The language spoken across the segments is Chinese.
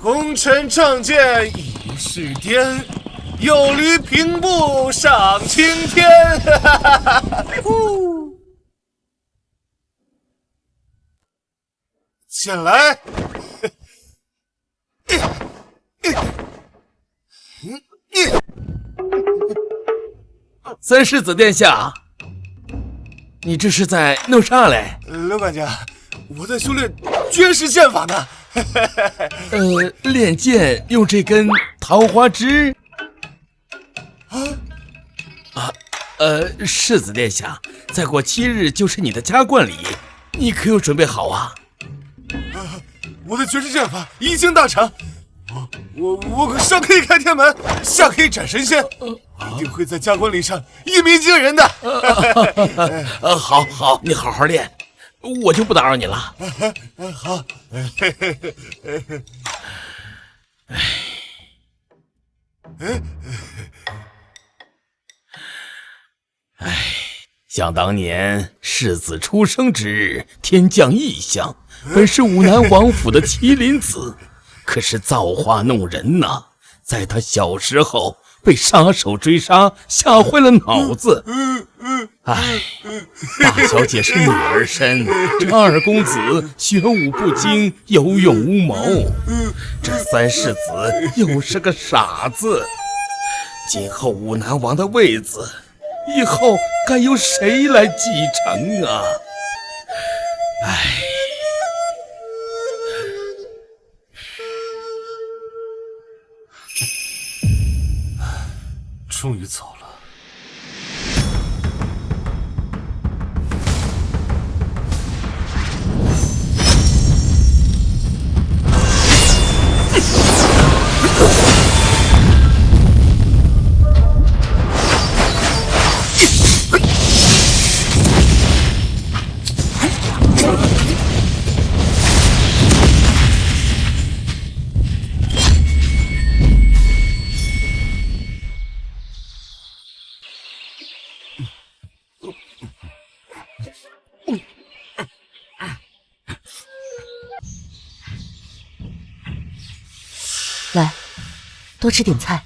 功臣仗剑已是颠，有驴平步上青天。进来。三世子殿下，你这是在弄啥嘞？刘管家，我在修炼绝世剑法呢。练剑用这根桃花枝？世子殿下，再过7日就是你的加冠礼，你可有准备好啊？我的绝世剑法已经大成，我上可以开天门，下可以斩神仙，一定会在加冠礼上一鸣惊人的。好，你好好练，我就不打扰你了。好。想当年世子出生之日，天降异象，本是武南王府的麒麟子，可是造化弄人呐，在他小时候被杀手追杀，吓坏了脑子。大小姐是女儿身，这二公子学武不精，有勇无谋，这三世子又是个傻子。今后武南王的位子，以后该由谁来继承啊？终于走了。来，多吃点菜。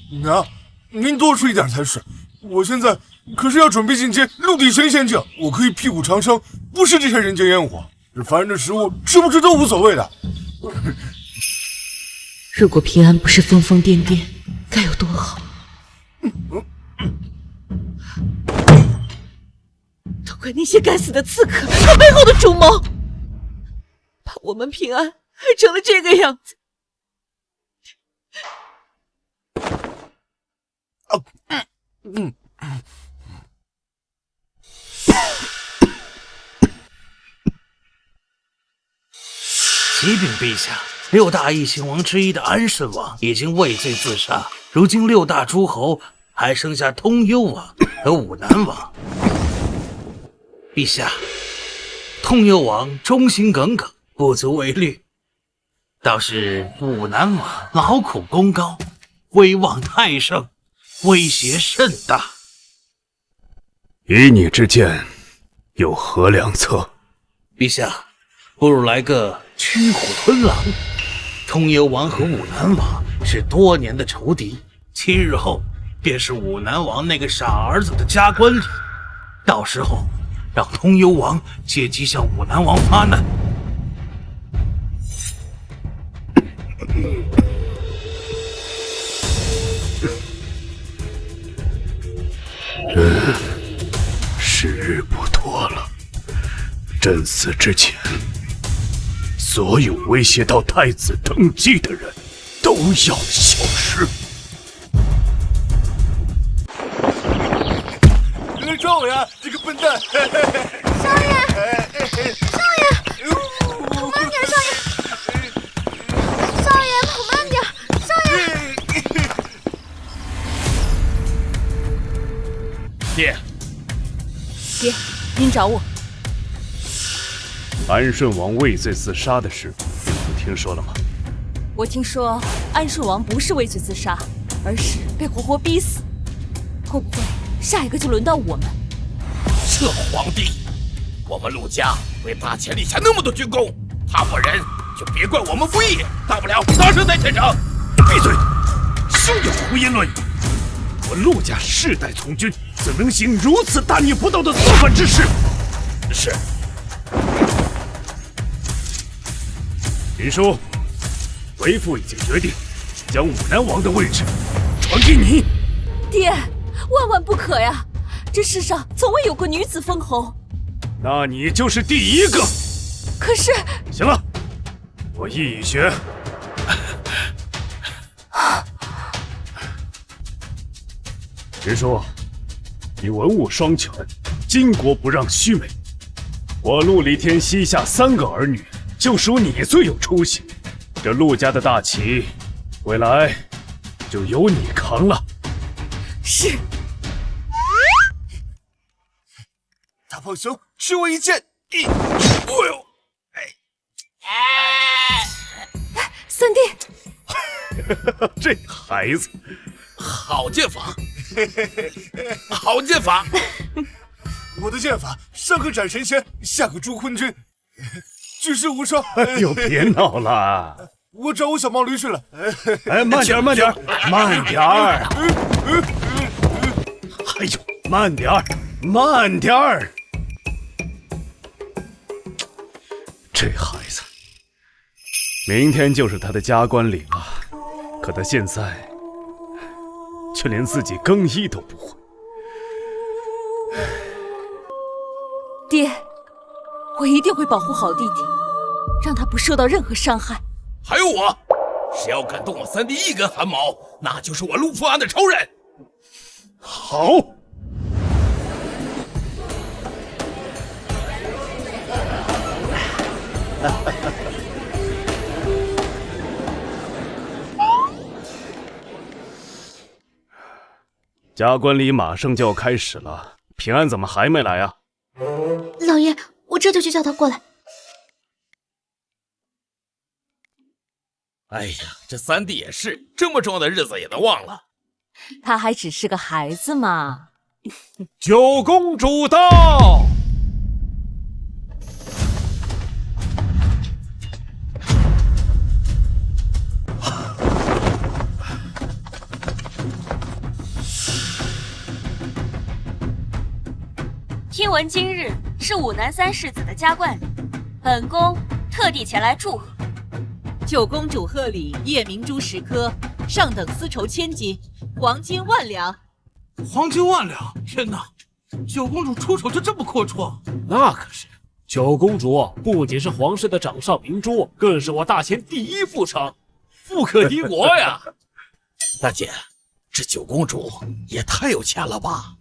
娘，您多吃一点才是。我现在可是要准备进阶陆地神仙境，我可以辟谷长生，不是这些人间烟火。这凡人的食物吃不吃都无所谓的。如果平安不是疯疯癫癫，该有多好！都怪那些该死的刺客和背后的主谋，把我们平安害成了这个样子。启禀陛下，6大异姓王之一的安顺王已经畏罪自杀，如今6大诸侯还剩下通幽王和武南王。陛下，通幽王忠心耿耿，不足为虑，倒是武南王劳苦功高，威望太盛，威胁甚大。以你之见，有何良策？陛下，不如来个驱虎吞狼。通幽王和武南王是多年的仇敌，7日后便是武南王那个傻儿子的加冠礼，到时候让通幽王借机向武南王发难。时日不多了，朕死之前，所有威胁到太子登基的人都要消失。赵呀，这个笨蛋！少爷，少爷，慢点，少爷，少爷，跑慢点，少爷。爹，您找我？安顺王畏罪自杀的事，你听说了吗？我听说安顺王不是畏罪自杀，而是被活活逼死。会不会下一个就轮到我们？这皇帝，我们陆家为大秦立下那么多军功，他不仁就别怪我们不义，大不了杀身在现场。闭嘴！休有胡言乱语！我陆家世代从军，怎能行如此大逆不道的造反之事？是。林叔，为父已经决定，将武南王的位置传给你。爹，万万不可呀！这世上从未有过女子封侯。那你就是第一个。可是，行了，我意已决。直说，你文武双全，巾帼不让须眉。我陆离天膝下3个儿女，就属你最有出息。这陆家的大旗，未来就由你扛了。是。大胖兄，吃我一剑！哎呦！三弟，这孩子，好剑法，好剑法！我的剑法，上个斩神仙，下个诛昏君，举世无双。哎呦，别闹了！我找我小毛驴去了。哎，慢点，慢点，慢点儿！哎呦，慢点儿，慢点儿！这孩子，明天就是他的加冠礼了，可他现在却连自己更衣都不会。爹，我一定会保护好弟弟，让他不受到任何伤害。还有我，谁要敢动我三弟一根汗毛，那就是我陆富安的仇人。好。加冠礼马上就要开始了，平安怎么还没来啊？老爷，我这就去叫他过来。哎呀，这三弟也是，这么重要的日子也能忘了。他还只是个孩子嘛。九公主到。听闻今日是武南3世子的加冠礼，本宫特地前来祝贺。九公主贺礼夜明珠10颗，上等丝绸1000斤，黄金1万两。黄金1万两！天哪，九公主出手就这么阔绰？那可是，九公主不仅是皇室的掌上明珠，更是我大前第一副城，富可敌国呀！大姐，这九公主也太有钱了吧？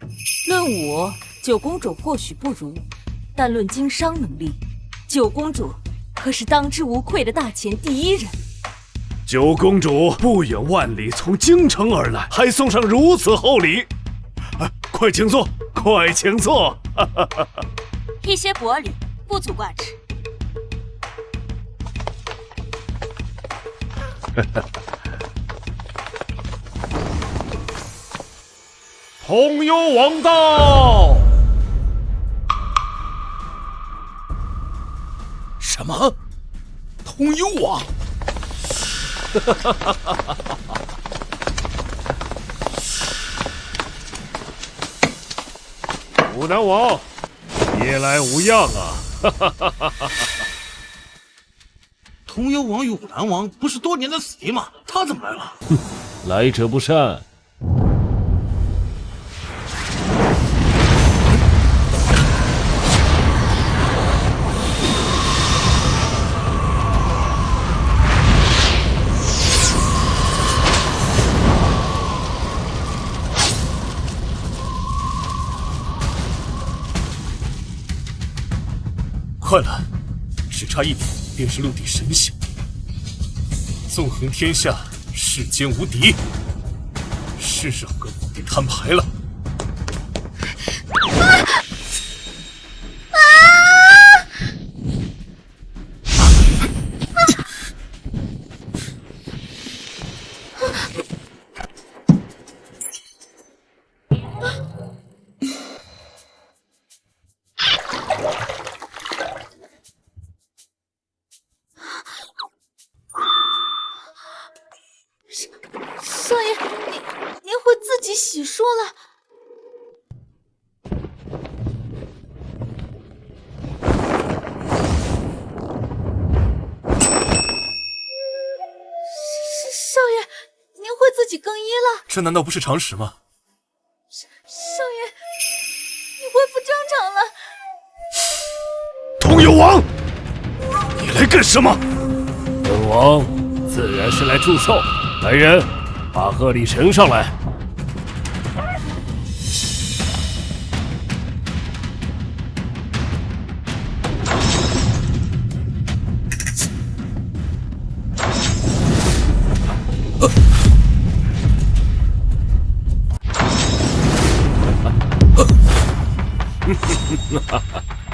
论武，九公主或许不如，但论经商能力，九公主可是当之无愧的大前第一人。九公主不远万里从京城而来，还送上如此厚礼，快请坐，快请坐。一些薄礼不足挂齿。通幽王到。什么？通幽王？武南王，夜来无恙啊！通幽王与武南王不是多年的死敌吗？他怎么来了？来者不善。快来，只差一点便是陆地神仙，纵横天下，世间无敌，是时候跟皇帝摊牌了。洗漱了。少爷，您会自己更衣了？这难道不是常识吗？少爷，你恢复正常了。通幽王，你来干什么？本王自然是来祝寿。来人，把贺礼呈上来。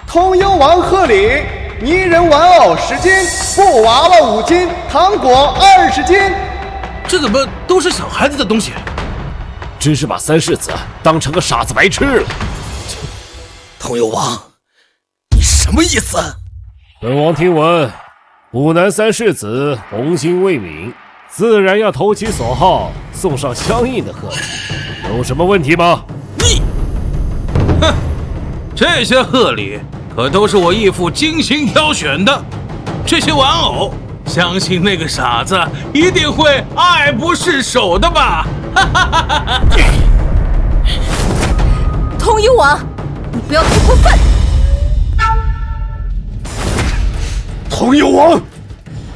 通幽王贺礼：泥人玩偶10斤，布娃娃5斤，糖果20斤。这怎么都是小孩子的东西？真是把三世子当成个傻子白痴了。通幽王，你什么意思？本王听闻，武南三世子红心未泯，自然要投其所好，送上相应的贺礼。有什么问题吗？你，哼，这些贺礼可都是我义父精心挑选的。这些玩偶，相信那个傻子一定会爱不释手的吧？通幽王，你不要太过分！通幽王，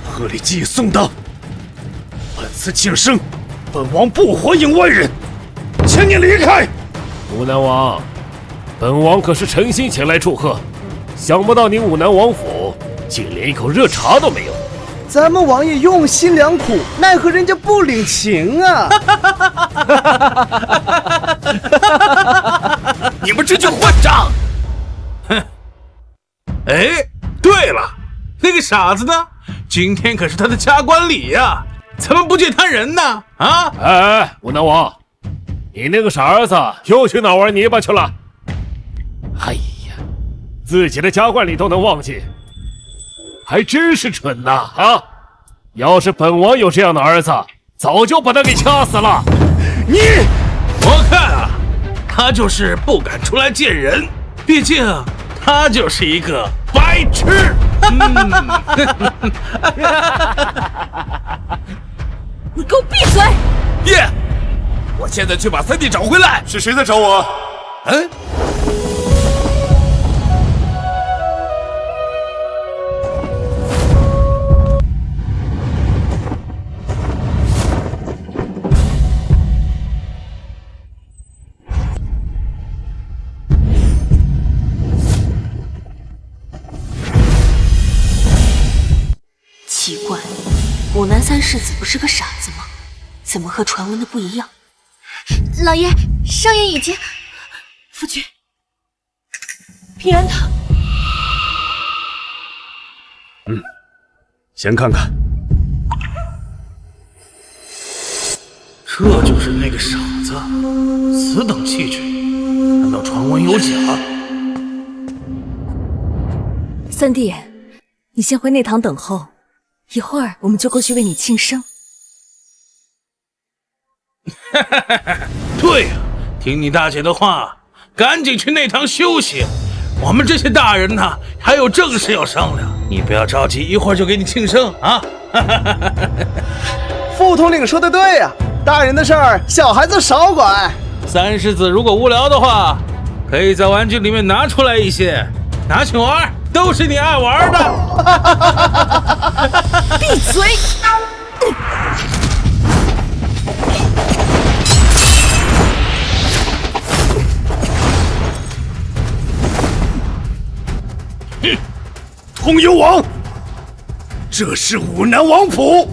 贺礼既已送到，本次庆生，本王不欢迎外人，请你离开。武南王，本王可是诚心前来祝贺，想不到你武南王府竟连一口热茶都没有。咱们王爷用心良苦，奈何人家不领情啊！你们这群混账！哼！哎，对了，那个傻子呢？今天可是他的加官礼呀，怎么不见他人呢？啊！哎，武南王，你那个傻儿子又去哪玩泥巴去了？哎呀，自己的加冠礼都能忘记，还真是蠢呐！啊！要是本王有这样的儿子，早就把他给掐死了。你，我看啊，他就是不敢出来见人，毕竟他就是一个白痴。你给我闭嘴！爹，我现在去把三弟找回来。是谁在找我？嗯。奇怪，武南三世子不是个傻子吗？怎么和传闻的不一样？老爷，少爷已经……夫君，平安堂。先看看。这就是那个傻子，此等气质，难道传闻有假？三弟，你先回内堂等候，一会儿我们就过去为你庆生。对呀，听你大姐的话，赶紧去内堂休息。我们这些大人呢，还有正事要商量，你不要着急，一会儿就给你庆生啊！副统领说的对呀，大人的事儿小孩子少管。三世子如果无聊的话，可以在玩具里面拿出来一些，拿去玩，都是你爱玩的。闭嘴！通幽王，这是武南王府，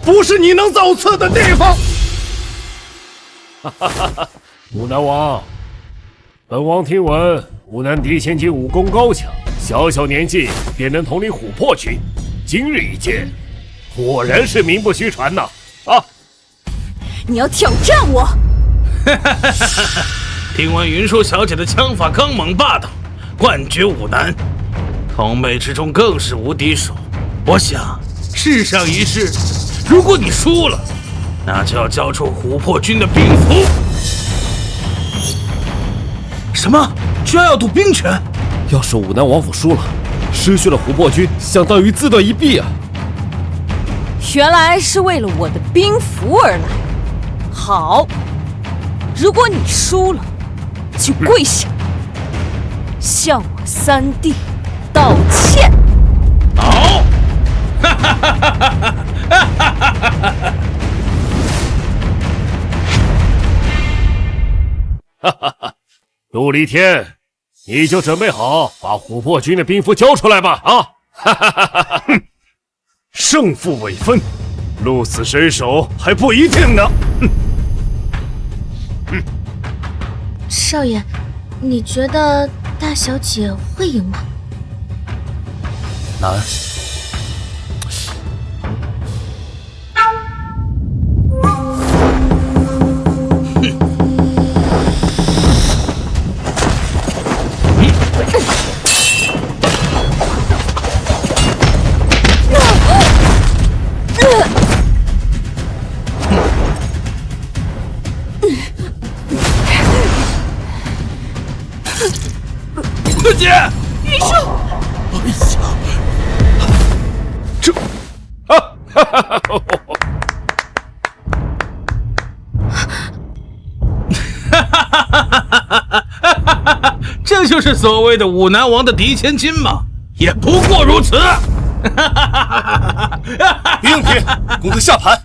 不是你能造次的地方。武南王，本王听闻武南嫡千金武功高强，小小年纪便能统领琥珀军，今日一见，果然是名不虚传呐！啊！你要挑战我？听闻云舒小姐的枪法刚猛霸道，冠绝武南，同辈之中更是无敌手。我想试上一试，如果你输了，那就要交出琥珀军的兵符。什么？居然要赌兵权？要是武南王府输了，失去了琥珀军，相当于自断一臂啊！原来是为了我的兵符而来。好，如果你输了，就跪下，向我三弟道歉。好，陆离天，你就准备好把琥珀军的兵符交出来吧！啊！哼，胜负未分，鹿死谁手还不一定呢。少爷，你觉得大小姐会赢吗？难。姐，云舒，哎呀，这，这就是所谓的武南王的嫡千金吗？也不过如此。别用别，公子下盘。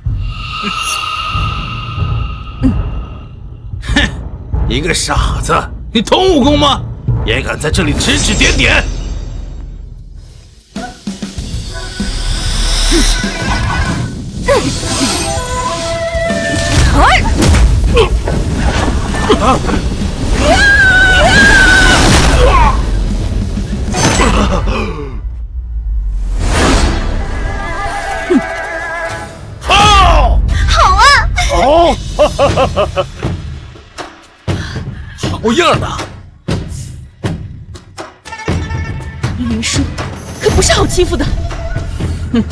哼，一个傻子，你懂武功吗？也敢在这里指指点点？好啊！好，好样的！云舒可不是好欺负的。哼！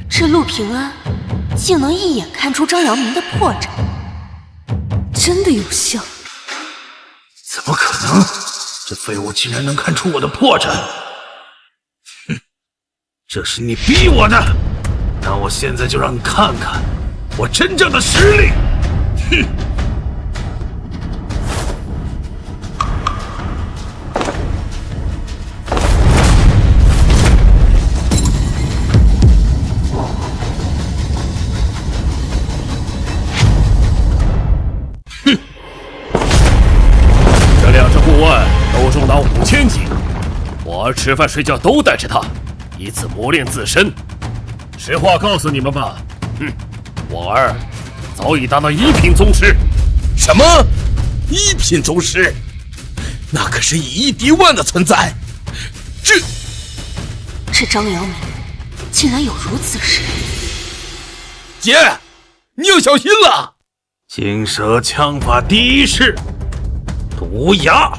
这陆平安竟能一眼看出张瑶明的破绽，真的有效？怎么可能？这废物竟然能看出我的破绽！哼，这是你逼我的。那我现在就让你看看我真正的实力！哼！哼！这两只顾问都重达5000级，我儿吃饭睡觉都带着它，以此磨练自身。实话告诉你们吧，我儿早已达到1品宗师。什么？1品宗师？那可是以1敌1的存在。这张瑶明竟然有如此实力！姐，你要小心了！金蛇枪法第一式，毒牙。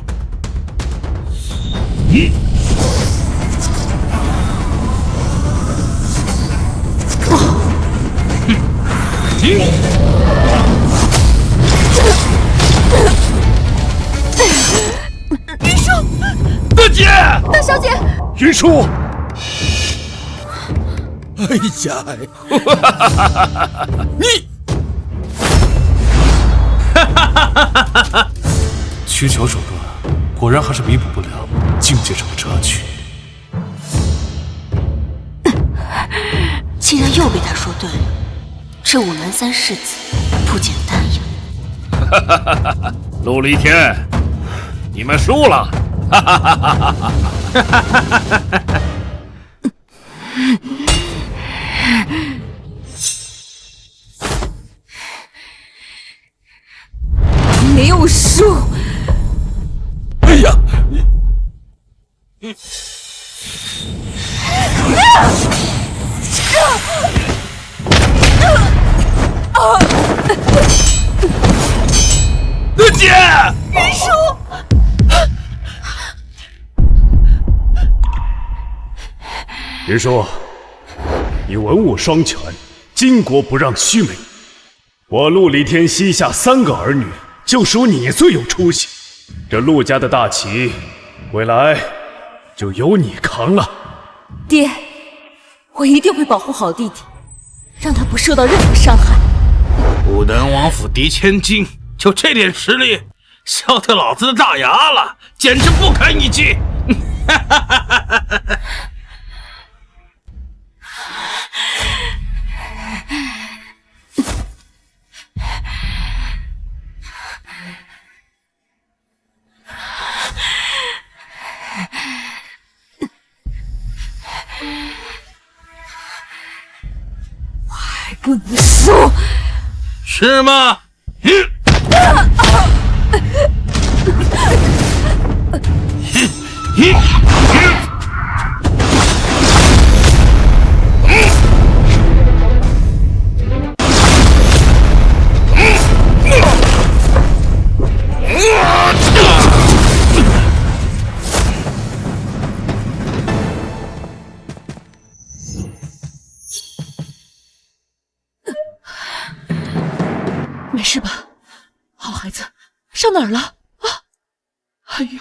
云舒，大姐，大小姐，云舒，哎呀，你，曲球手段，果然还是弥补不了境界上的差距。竟然又被他说对了，这武南三世子不简单呀！陆离天，你们输了！没有输。哎呀！姐，云舒，直说，你文武双全，巾帼不让须眉。我陆离天膝下3个儿女，就属你最有出息。这陆家的大旗，未来就由你扛了。爹，我一定会保护好弟弟，让他不受到任何伤害。武南王府敌千金，就这点实力，笑掉老子的大牙了，简直不堪一击！不能输，是吗？没事吧，好孩子，上哪儿了啊？哎呦，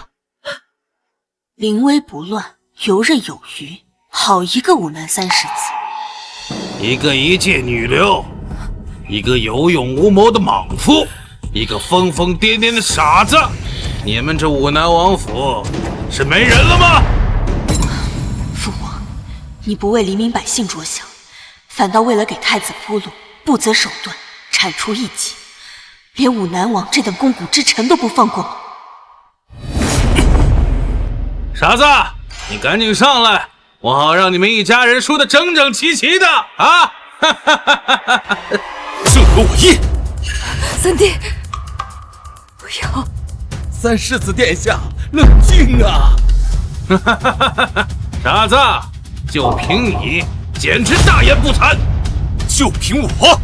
临危不乱，游刃有余，好一个武南3世子！一个一介女流，一个有勇无谋的莽夫，一个疯疯癫癫的傻子。你们这武南王府是没人了吗？父王，你不为黎民百姓着想，反倒为了给太子铺路，不择手段，铲除异己。连武南王这等肱骨之臣都不放过吗？傻子，你赶紧上来，我好让你们一家人输得整整齐齐的啊！正合我意。三弟，不要！三世子殿下，冷静啊！傻子，就凭你，简直大言不惭！就凭我！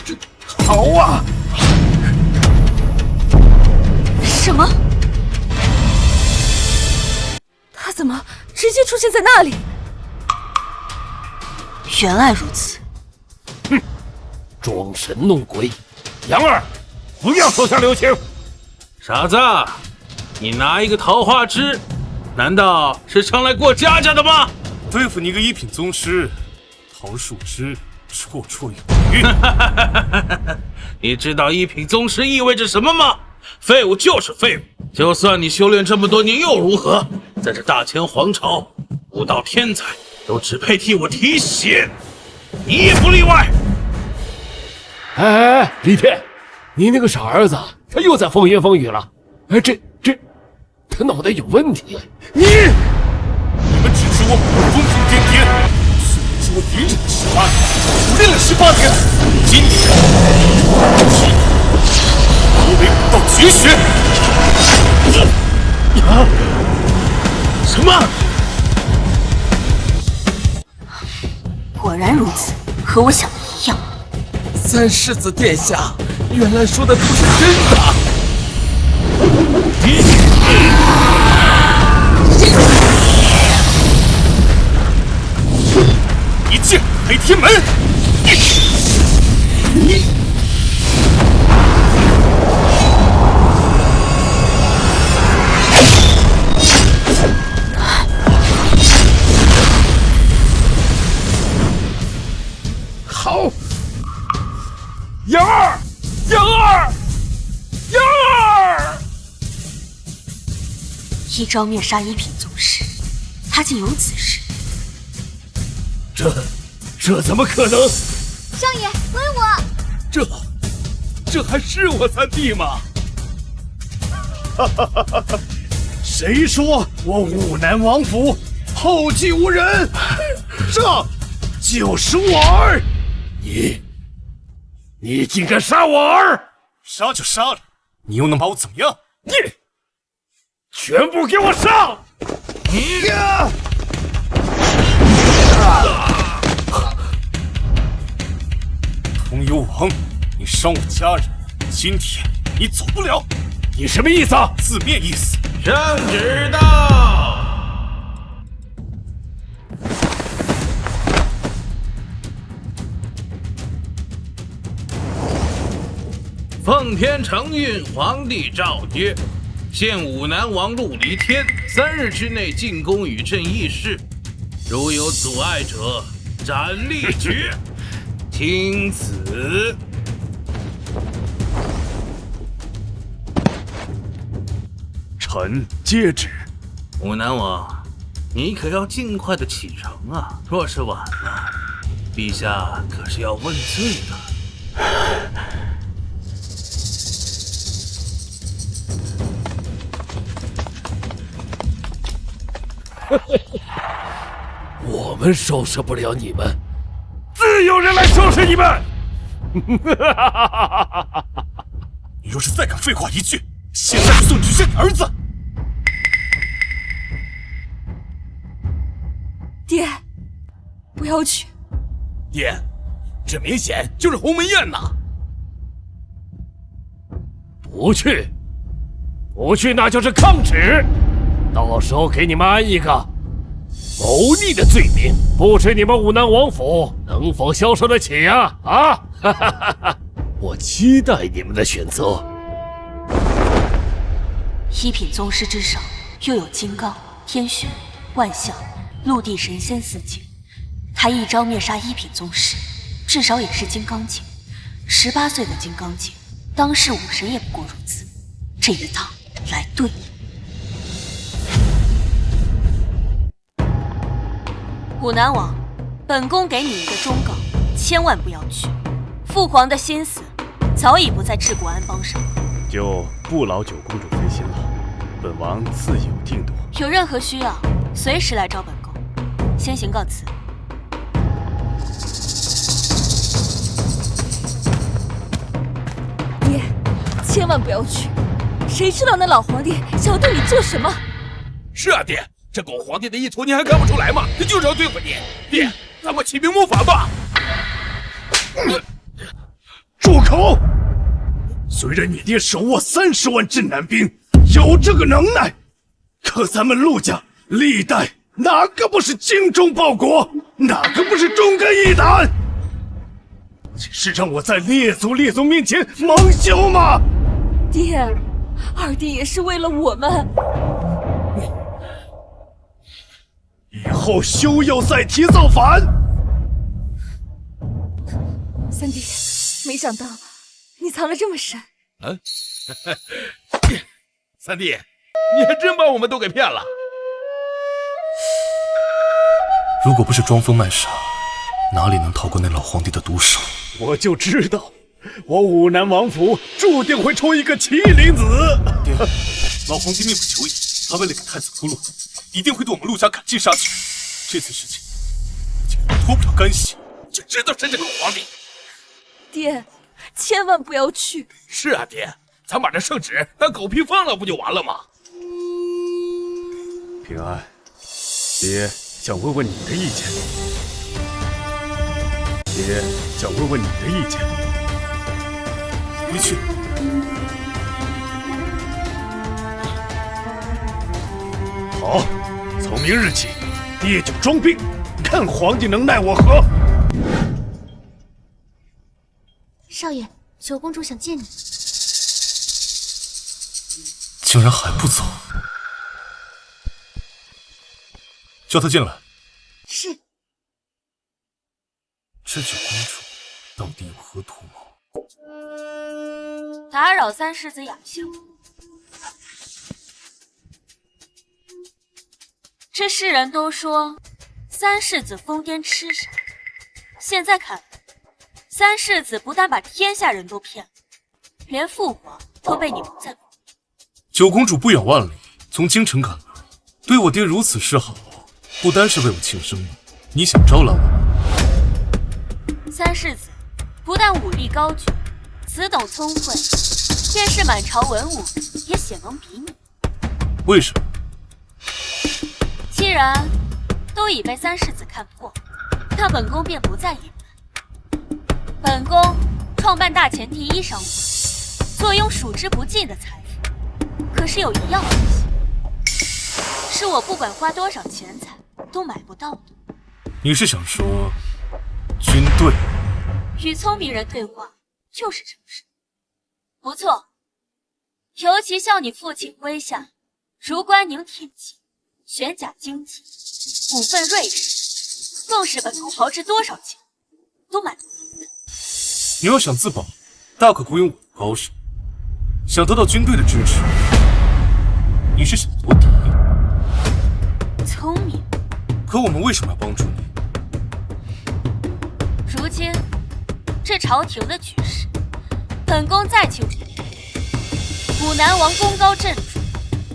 这好啊！什么？他怎么直接出现在那里？原来如此。哼，装神弄鬼！杨儿，不要手下留情！傻子，你拿一个桃花枝，难道是上来过家家的吗？对付你个一品宗师，桃树枝绰绰有余。你知道一品宗师意味着什么吗？废物就是废物，就算你修炼这么多年又如何？在这大千皇朝，武道天才都只配替我提血，你也不例外。哎，李天，你那个傻儿子，他又在风言风语了。哎，这，他脑袋有问题。你们只知我武功顶巅巅，是我隐忍了18年，苦练了18年，今天我为武道绝学。什么？果然如此，和我想的一样。三世子殿下，原来说的都是真的。一剑开天门！好，杨儿，杨儿，杨儿！一招灭杀一品宗师，他竟有此事。这怎么可能？少爷，归我！这还是我三弟吗？谁说我武南王府后继无人？这就是我儿！你竟敢杀我儿！杀就杀了，你又能把我怎么样？你全部给我上！通幽王，你伤我家人，今天你走不了。你什么意思？字面意思。圣旨到。奉天承运，皇帝诏曰：限武南王陆离天3日之内进宫与朕议事，如有阻碍者，斩立决。听此。臣接旨。武南王，你可要尽快的启程啊！若是晚了，陛下可是要问罪的。我们收拾不了你们，自有人来收拾你们！你若是再敢废话一句，现在就送你去见你儿子！爹，不要去！爹，这明显就是鸿门宴呐！不去，不去那就是抗旨，到时候给你们安一个谋逆的罪名，不知你们武南王府能否消受得起呀？我期待你们的选择。一品宗师之上，又有金刚、天玄、万象、陆地神仙4境，他一招灭杀一品宗师，至少也是金刚境。18岁的金刚境，当世武神也不过如此。这一趟来对了。武南王，本宫给你一个忠告，千万不要去。父皇的心思早已不在治国安邦上，就不劳九公主费心了，本王自有定夺。有任何需要，随时来找本宫。先行告辞。爹，千万不要去，谁知道那老皇帝想要对你做什么？是啊，爹，这狗皇帝的意图你还看不出来吗？他就是要对付你。爹，咱们起兵谋反吧！住口！虽然你爹手握30万镇南兵，有这个能耐，可咱们陆家历代哪个不是精忠报国，哪个不是忠肝义胆？这是让我在列祖面前蒙羞吗？爹，二弟也是为了我们。以后休要再提造反。三弟，没想到你藏得这么深。三弟，你还真把我们都给骗了。如果不是装疯卖傻，哪里能逃过那老皇帝的毒手？我就知道，我武南王府注定会出一个麒麟子。爹，老皇帝命不久矣，他为了给太子铺路，一定会对我们陆家赶尽杀绝。这次事情竟然脱不了干系，就知道是这个皇帝。爹，千万不要去。是啊，爹，咱把这圣旨当狗屁放了不就完了吗？平安，爹想问问你的意见。爹想问问你的意见。回去。好，从明日起，爹就装病，看皇帝能奈我何。少爷，九公主想见你。竟然还不走，叫她进来。是。这九公主到底有何图谋？打扰三世子养休。这世人都说三世子疯癫痴傻，现在看来，三世子不但把天下人都骗了，连父皇都被你蒙在鼓里。九公主不远万里从京城赶来，对我爹如此示好，不单是为我庆生吗？你想招揽我吗？三世子不但武力高绝，此等聪慧，便是满朝文武也鲜能比拟。为什么？既然都已被三世子看破，那本宫便不再隐瞒。本宫创办大前第一商会，坐拥数之不尽的财富，可是有一样东西，是我不管花多少钱财都买不到的。你是想说军队？与聪明人对话就是诚实。不错，尤其向你父亲麾下如关宁铁骑、玄甲精骑、五份瑞士，纵使本宫豪掷多少钱，都买不到。你要想自保，大可雇佣我的高手；想得到军队的支持，你是想夺嫡。聪明。可我们为什么要帮助你？如今这朝廷的局势，本宫再清楚，武南王功高震主，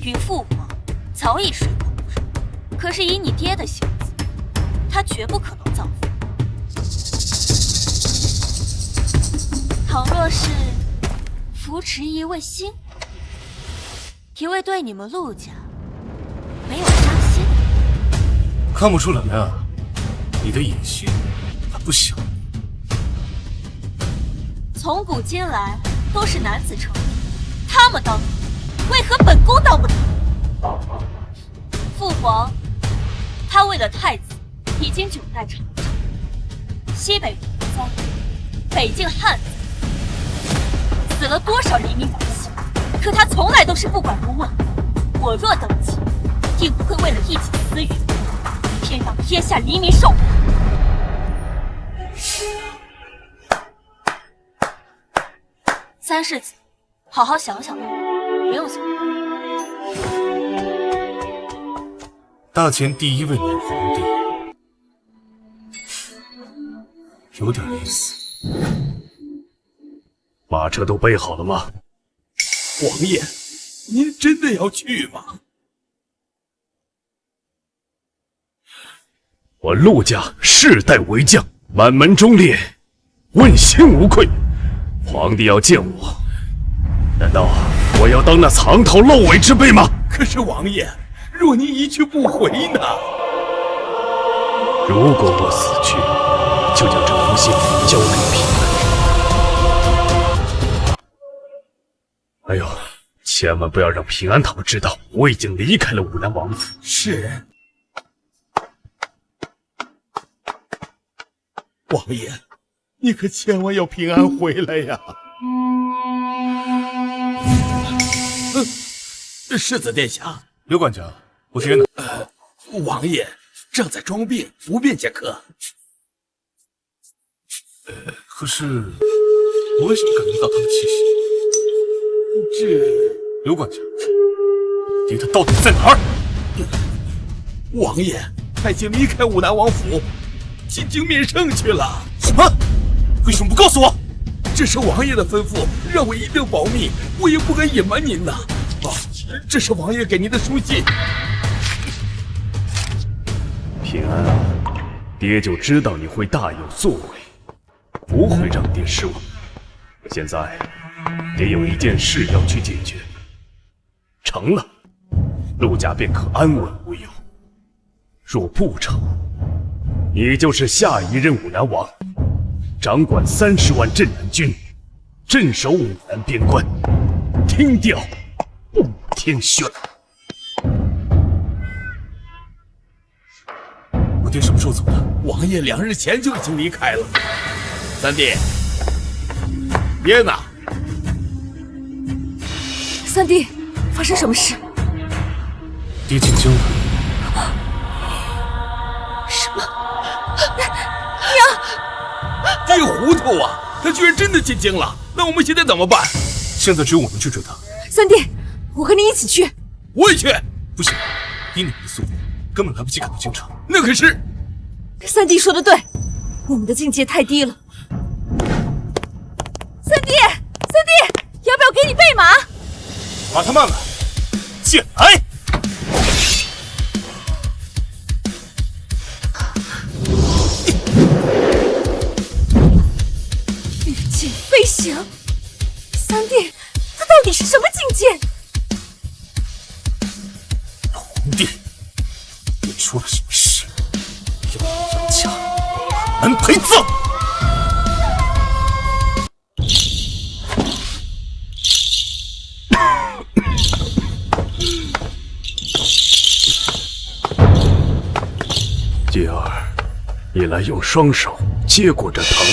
与父皇早已水火不容。可是以你爹的性子，他绝不可能造反。倘若是扶持一位新，一位对你们陆家没有杀心，看不出来啊，你的野心还不小。从古今来都是男子成名，他们当得，为何本宫当不得？父皇，他为了太子，已经9代长征，西北洪灾，北境旱灾，死了多少黎民百姓，可他从来都是不管不问。我若登基，定不会为了一己私欲，偏让天下黎民受苦。三世子，好好想想吧，不用想。大前第一位女皇帝，有点意思。马车都备好了吗？王爷，您真的要去吗？我陆家世代为将，满门忠烈，问心无愧。皇帝要见我，难道我要当那藏头露尾之辈吗？可是王爷，若您一去不回呢？如果我死去，就将这封信交给平安。哎呦，千万不要让平安他们知道我已经离开了武南王府。是。王爷，你可千万要平安回来呀！世子殿下，刘管家，我爹呢？王爷正在装病，不便见客。可是我为什么感觉到他的气息？刘管家，爹他到底在哪儿？王爷，他已经离开武南王府，进京面圣去了。什么？为什么不告诉我？这是王爷的吩咐，让我一定保密，我也不敢隐瞒您呐。这是王爷给您的书信。平安啊，爹就知道你会大有作为，不会让爹失望。现在，爹有一件事要去解决，成了，陆家便可安稳无忧；若不成，你就是下一任武南王，掌管30万镇南军，镇守武南边关，听调不听宣。我爹什么时候走的？王爷2日前就已经离开了。三弟，爹呢？三弟，发生什么事？爹进京了。什么？爹糊涂啊！他居然真的进京了，那我们现在怎么办？现在只有我们去追他。三弟，我和你一起去。我也去。不行，以你们的速度，根本来不及赶到京城。那可是……三弟说的对，我们的境界太低了。三弟，要不要给你备马？把他慢来，进来。御剑飞行，三弟，他到底是什么境界？皇帝，你出了什么事？要不要家？门陪葬。继儿，你来用双手接过这藤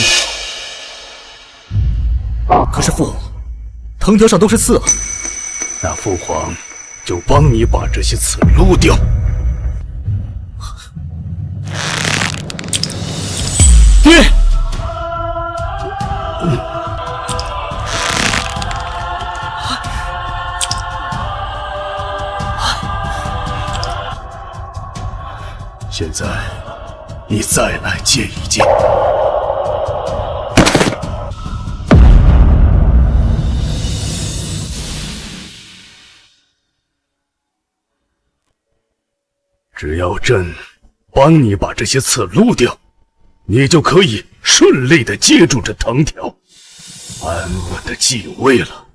条。可是父皇，藤条上都是刺啊！那父皇就帮你把这些刺撸掉。爹！现在你再来接一剑。只要朕帮你把这些刺撸掉，你就可以顺利的接住这藤条，安稳的继位了。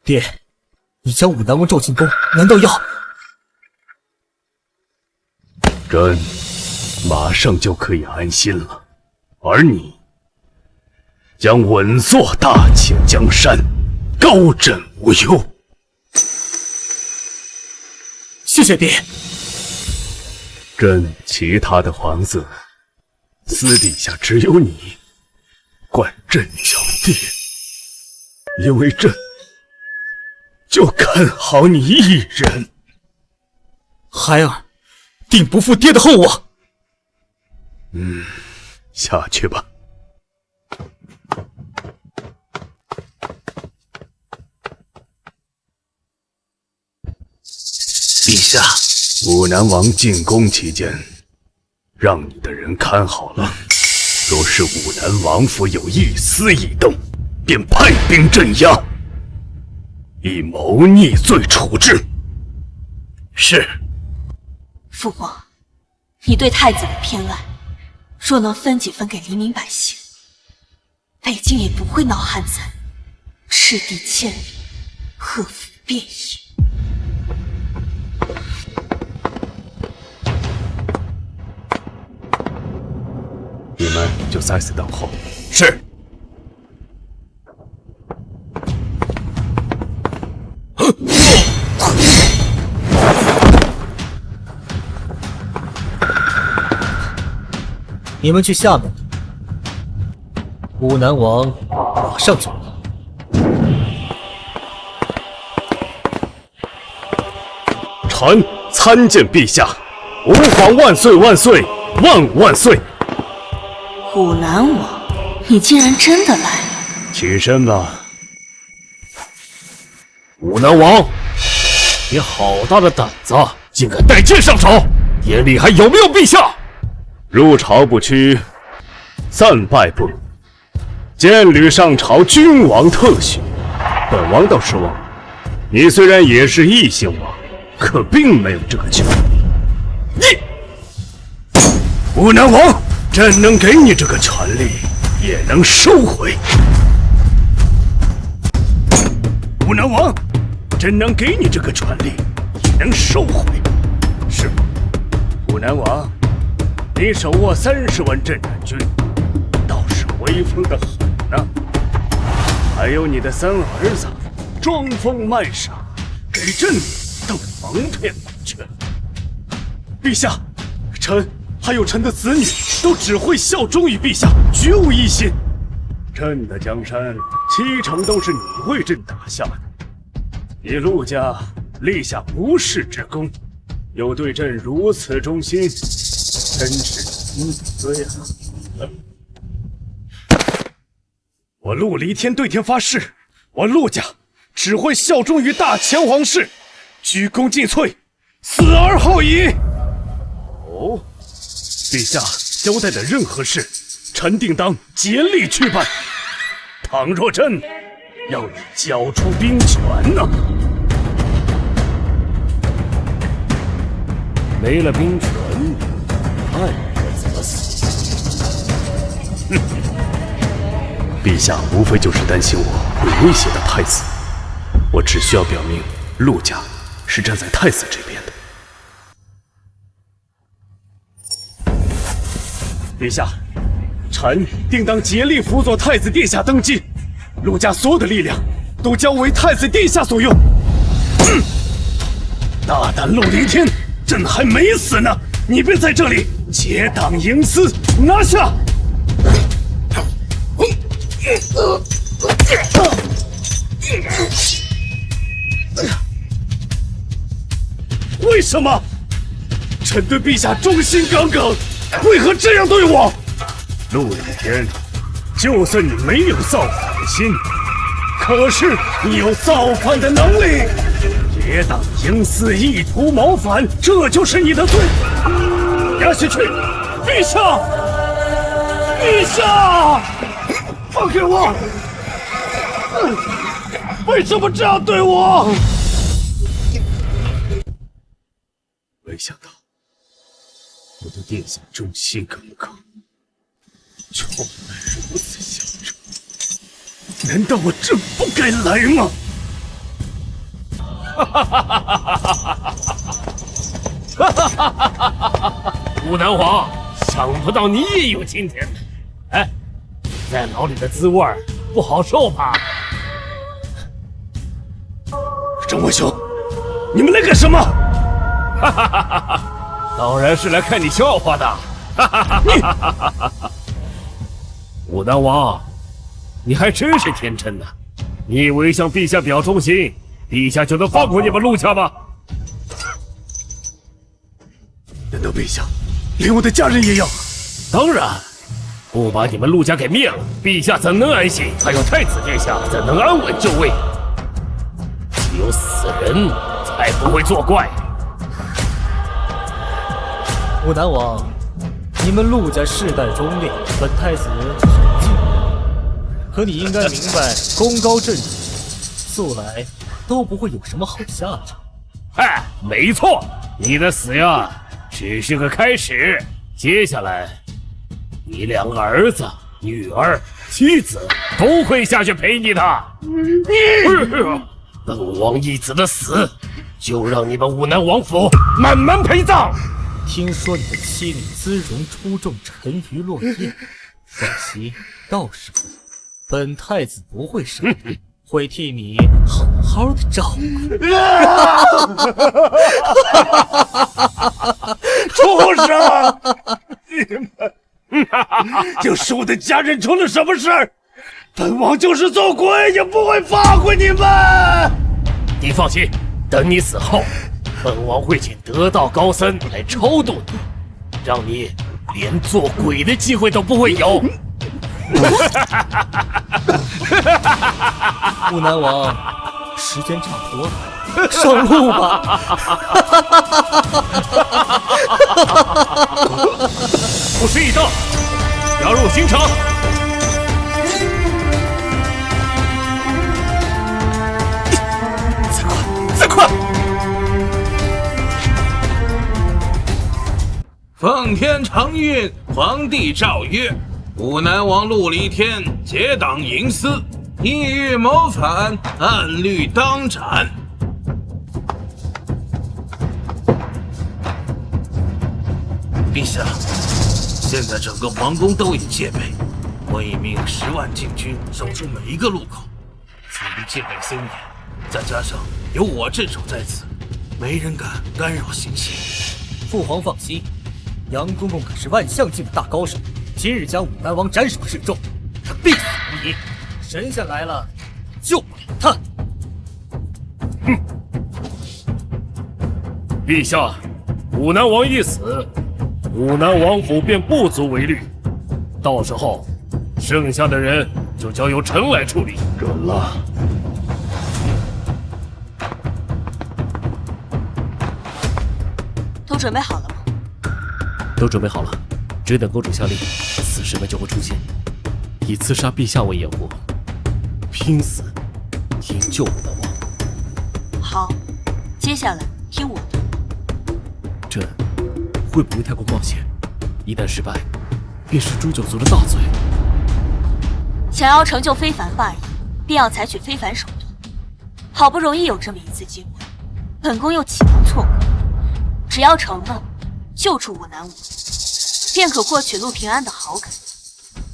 爹，你将武南王咒进宫，难道要……朕马上就可以安心了，而你将稳坐大清江山，高枕无忧。谢谢爹。朕其他的皇子，私底下只有你管朕叫爹，因为朕就看好你一人。孩儿定不负爹的厚望。下去吧。陛下，武南王进宫期间，让你的人看好了，若是武南王府有一丝异动，便派兵镇压，以谋逆罪处置。是。父皇，你对太子的偏爱，若能分几分给黎民百姓，北京也不会闹旱灾，赤地千里，贺服遍野。你们就在此等候。是。你们去下面，武南王马上就来。臣参见陛下，吾皇万岁万岁万万岁！武南王，你竟然真的来了！起身吧。武南王，你好大的胆子，竟敢带剑上朝！眼里还有没有陛下？入朝不屈，散拜不辱。剑履上朝，君王特许。本王倒失望，你虽然也是异姓王，可并没有这个权利。武南王，朕能给你这个权利，也能收回。武南王，朕能给你这个权利，也能收回。是，武南王。你手握30万镇南军，倒是威风得很呢。还有你的3儿子，装疯卖傻，给朕都蒙骗过去。陛下，臣还有臣的子女，都只会效忠于陛下，绝无异心。朕的江山70%都是你为朕打下的，你陆家立下不世之功，又对朕如此忠心。真是心碎啊！我陆离天对天发誓，我陆家只会效忠于大前皇室，鞠躬尽瘁，死而后已。哦，陛下交代的任何事，臣定当竭力去办。倘若朕要你交出兵权呢？没了兵权，爱人怎么死？哼！陛下无非就是担心我会威胁到太子，我只需要表明陆家是站在太子这边的。陛下，臣定当竭力辅佐太子殿下登基，陆家所有的力量都将为太子殿下所用。大胆陆离天，朕还没死呢，你便在这里结党营私，拿下！为什么？臣对陛下忠心耿耿，为何这样对我？陆离天，就算你没有造反的心，可是你有造反的能力。结党营私，意图谋反，这就是你的罪。押下去！陛下，陛下，放开我！为什么这样对我？没想到我对殿下忠心耿耿，却换来如此下场。难道我真不该来吗？武南王，想不到你也有今天。哎，在牢里的滋味不好受吧？郑文雄，你们来干什么？当然是来看你笑话的。武南王，你还真是天真呢！你以为向陛下表忠心，陛下就能放过你们陆家吗？难道陛下连我的家人也要？当然，不把你们陆家给灭了，陛下怎能安心？还有太子殿下怎能安稳就位？只有死人才不会作怪。武南王，你们陆家世代忠烈，本太子只是个近人，可你应该明白，功高震主，素来都不会有什么好下场。哎，没错，你的死呀，只是个开始。接下来，你两个儿子、女儿、妻子都会下去陪你的。本王义子的死，就让你们武南王府慢慢陪葬。听说你的妻女姿容出众，沉鱼落雁，放心，到时候本太子不会杀你，会替你好好的照顾。畜生！你们要是我的家人出了什么事儿，本王就是做鬼也不会放过你们。你放心，等你死后，本王会请得道高僧来超度你，让你连做鬼的机会都不会有。武南王，时间差不多了，上路吧。不时已到，加入刑场。再快！奉天承运，皇帝诏曰：武南王陆离天结党营私，意欲谋反，按律当斩。陛下，现在整个皇宫都已戒备，我已命10万禁军守住每一个路口，此地戒备森严，再加上有我镇守在此，没人敢干扰行刑。父皇放心，杨公公可是万象境的大高手，今日将武南王斩首示众，他必死无疑。神仙来了，救不了他。陛下，武南王一死，武南王府便不足为虑，到时候剩下的人就交由臣来处理。准了。都准备好了吗？都准备好了，只等公主下令，死士们就会出现，以刺杀陛下为掩护，拼死营救武南王。好，接下来听我的。这会不会太过冒险？一旦失败，便是诛九族的大罪。想要成就非凡霸业，便要采取非凡手段。好不容易有这么一次机会，本宫又岂能错过？只要成了，救出武南王，便可获取陆平安的好感。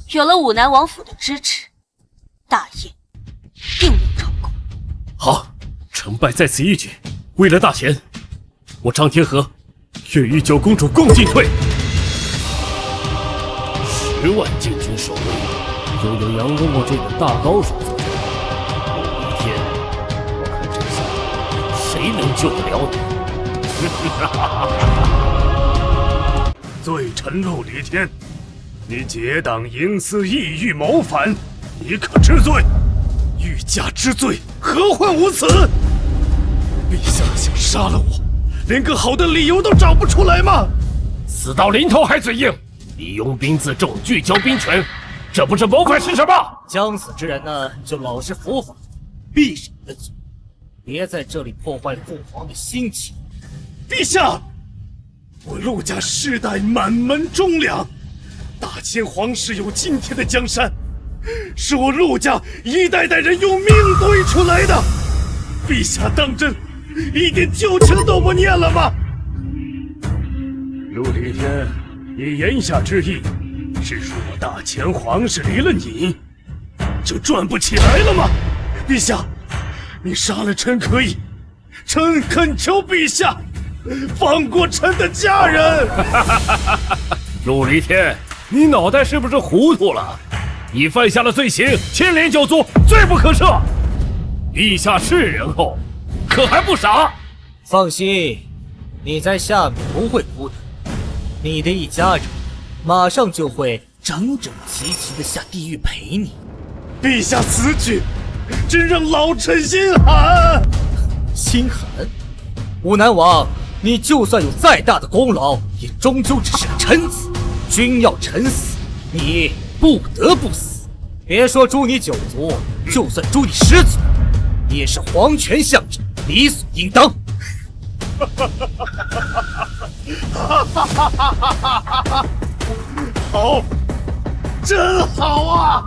有了武南王府的支持，大业定能成功。好，成败在此一举。为了大钱，我张天和愿与九公主共进退。10万禁军守卫，又有杨公公这等大高手坐镇，陆离天，我看这下谁能救得了你？罪臣陆离天，你结党营私，意欲谋反，你可知罪？欲加之罪，何患无辞？陛下想杀了我，连个好的理由都找不出来吗？死到临头还嘴硬，你拥兵自重，聚焦兵权，这不是谋反是什么？将死之人呢，就老实伏法，闭上你的嘴，别在这里破坏父皇的心情。陛下，我陆家世代满门忠良，大清皇室有今天的江山，是我陆家一代代人用命堆出来的。陛下当真一点旧情都不念了吗？陆离天，你言下之意是说我大清皇室离了你就转不起来了吗？陛下，你杀了臣可以，臣恳求陛下放过臣的家人。陆离天，你脑袋是不是糊涂了？你犯下了罪行，牵连九族，罪不可赦。陛下是人后，可还不傻？放心，你在下面不会孤单，你的一家人马上就会整整齐齐的下地狱陪你。陛下此举真让老臣心寒。心寒？武南王，你就算有再大的功劳，也终究只是个臣子。君要臣死，你不得不死。别说诛你九族，就算诛你10族，你也是皇权象征，理所应当。好，真好啊！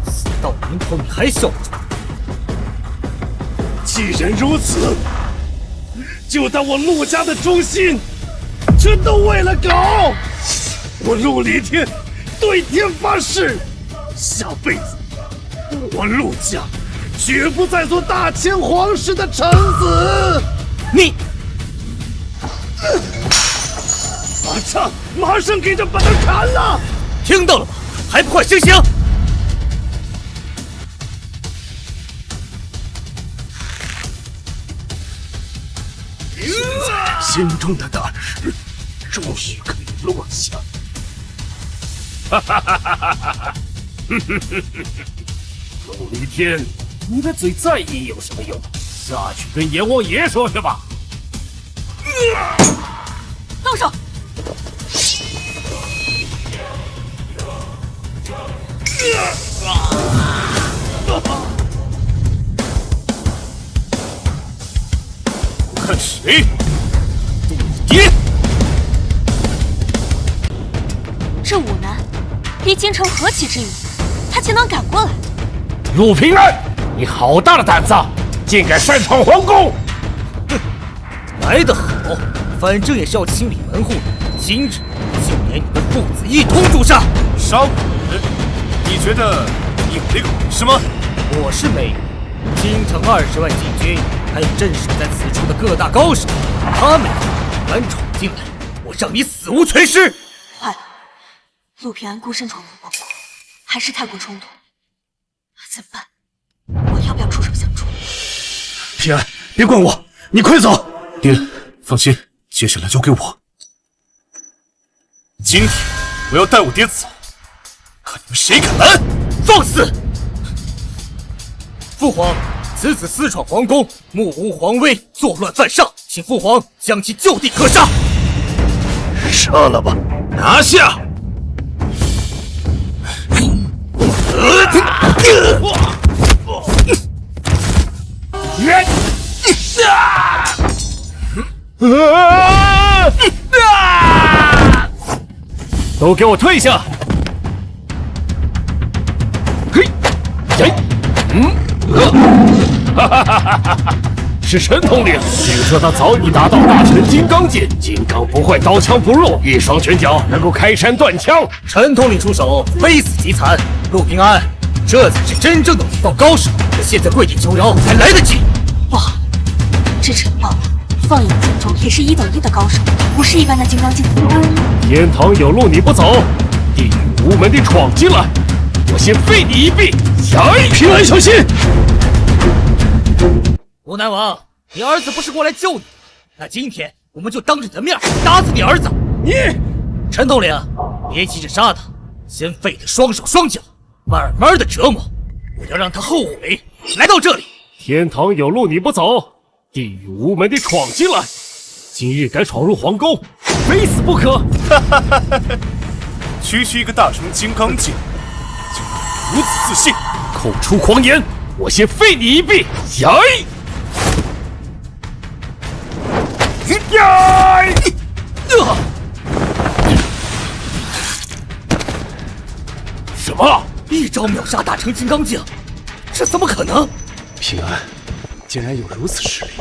死到临头你还笑不出来？既然如此，就当我陆家的忠心全都为了搞。我陆离天对天发誓，下辈子我陆家绝不再做大清皇室的臣子。你，马上马上给这把他砍了！听到了吗？还不快行刑！心中的大石终于可以落下。陆离天，你的嘴再硬有什么用？下去跟阎王爷说去吧。动手！看谁！陆离！这武南离京城何其之远，他竟能赶过来。陆平安，你好大的胆子，竟敢擅闯皇宫！哼，来得好，反正也是要清理门户的。今日就连你们父子一同诛杀。杀我？你觉得你有那个本事吗？我是没有，京城20万禁军，还有镇守在此处的各大高手，他们敢闯进来，我让你死无全尸！坏了，陆平安孤身闯入皇宫，还是太过冲动。怎么办？我要不要出手相助？平安，别管我，你快走！爹，放心，接下来交给我。今天我要带我爹走，看你们谁敢拦！放肆！父皇，此子私闯皇宫，目无皇威，作乱犯上，请父皇将其就地格杀。杀了吧，拿下！都给我退下！嘿，哈哈哈哈哈！是陈统领，听说他早已达到大成金刚境，金刚不坏，刀枪不入，一双拳脚能够开山断枪。陈统领出手，非死即残。陆平安，这才是真正的武道高手。现在跪地求饶还来得及。不好，这陈豹放眼镜中也是1等1的高手，不是一般的金刚境的人。天堂有路你不走，地狱无门你闯进来，我先废你一臂！平安小心！吴南王，你儿子不是过来救你，那今天我们就当着你的面打死你儿子。你，陈统领，别急着杀他，先废他双手双脚，慢慢的折磨，我要让他后悔来到这里。天堂有路你不走，地狱无门你闯进来，今日敢闯入皇宫，非死不可！区区一个大成金刚境，就如此自信，口出狂言！我先废你一臂！什么？一招秒杀大成金刚境，这怎么可能？平安，竟然有如此实力！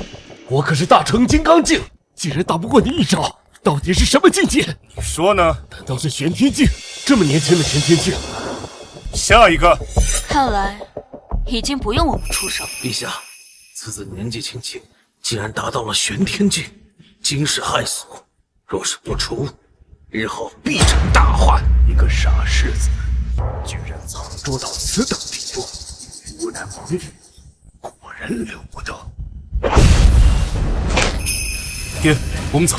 我可是大成金刚境，竟然打不过你一招，到底是什么境界？你说呢？难道是玄天境？这么年轻的玄天境？下一个。看来已经不用我们出手。陛下，此子年纪轻轻，竟然达到了玄天境，惊世骇俗。若是不除，日后必成大患。一个傻世子，居然藏拙到此等地步！吴南王果然了不得。爹，我们走。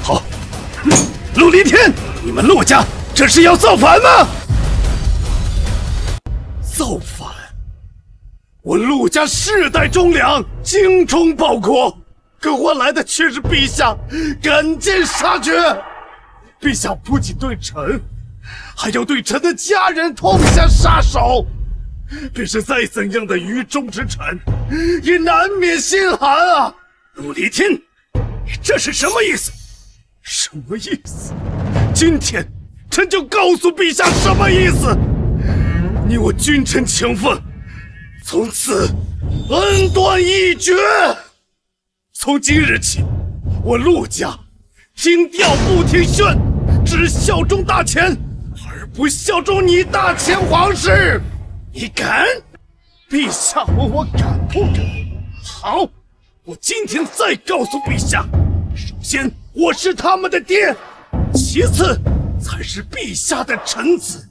好，陆离天，你们陆家这是要造反吗？造反！我陆家世代忠良，精忠报国，可换来的却是陛下赶尽杀绝。陛下不仅对臣，还要对臣的家人痛下杀手。便是再怎样的愚忠之臣，也难免心寒啊！陆离天，你这是什么意思？什么意思？今天臣就告诉陛下什么意思！你我君臣情分，从此恩断义绝。从今日起，我陆家听调不听劝，只效忠大钱，而不效忠你大钱皇室。你敢？陛下问我敢不敢？好，我今天再告诉陛下，首先我是他们的爹，其次才是陛下的臣子。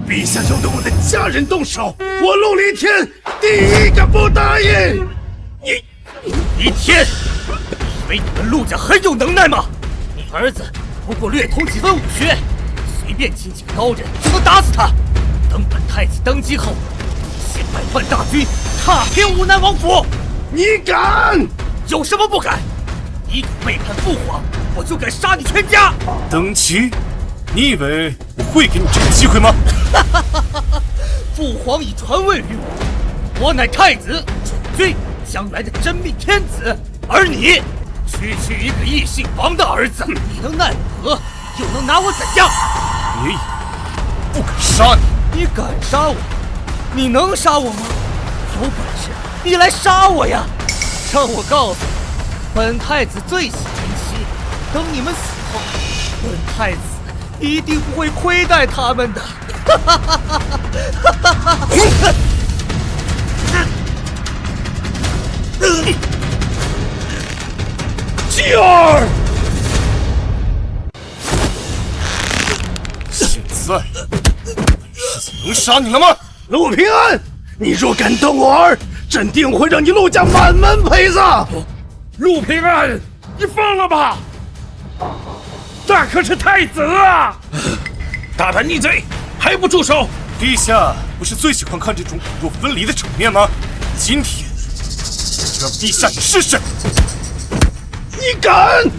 陛下要对我的家人动手，我陆离天第一个不答应。离天，以为你们陆家很有能耐吗？你儿子不过略通几分武学，随便请几个高人就能打死他。等本太子登基后，先百万大军踏遍武南王府。你敢？有什么不敢？你敢背叛父皇，我就敢杀你全家。登基？你以为我会给你这个机会吗？父皇已传位于我，我乃太子储君，将来的真命天子。而你，区区一个异姓王的儿子，你能奈我何？又能拿我怎样？别以为不敢杀你。你敢杀我？你能杀我吗？有本事你来杀我呀！让我告诉你，本太子最喜人妻，等你们死后，本太子一定不会亏待他们的。继儿，现在事情能杀你了吗？陆平安，你若敢动我儿，朕定会让你陆家满门陪葬。陆平安，你放了吧，那可是太子啊！大胆逆贼，还不住手！陛下不是最喜欢看这种骨肉分离的场面吗？今天就让陛下你试试。你敢！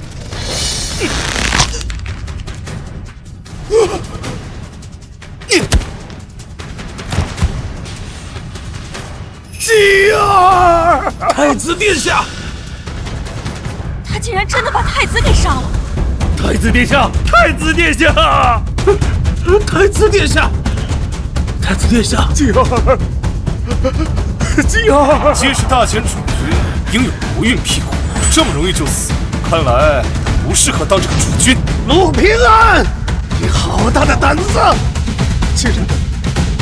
继儿，太子殿下，他竟然真的把太子给杀了！太子殿下，太子殿下，太子殿下，太子殿下，继儿，皆是大前主君，应有国运庇护，这么容易就死，看来不适合当这个主君。陆平安，你好大的胆子，竟然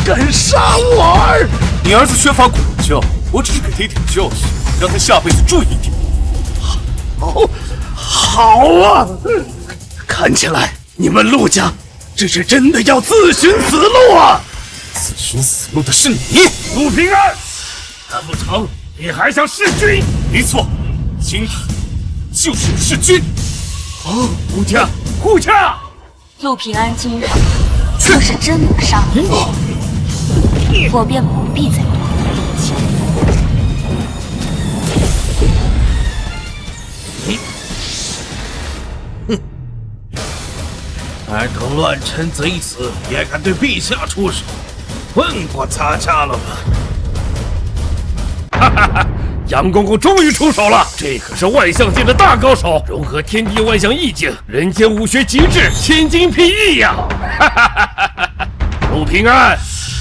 敢杀我儿！你儿子缺乏管教，我只是给他一点教训，让他下辈子注意一点。好啊！看起来你们陆家这是真的要自寻死路啊！自寻死路的是你，陆平安。难不成你还想弑君？没错，今天就是弑君。顾家，顾家！陆平安今日若是真能杀我，我便不必再多费力气。尔等乱臣贼子也敢对陛下出手，混过咱家了吧？哈哈哈！杨公公终于出手了，这可是万象界的大高手，融合天地万象意境，人间武学极致，千金裨益呀！哈哈哈哈哈！陆平安，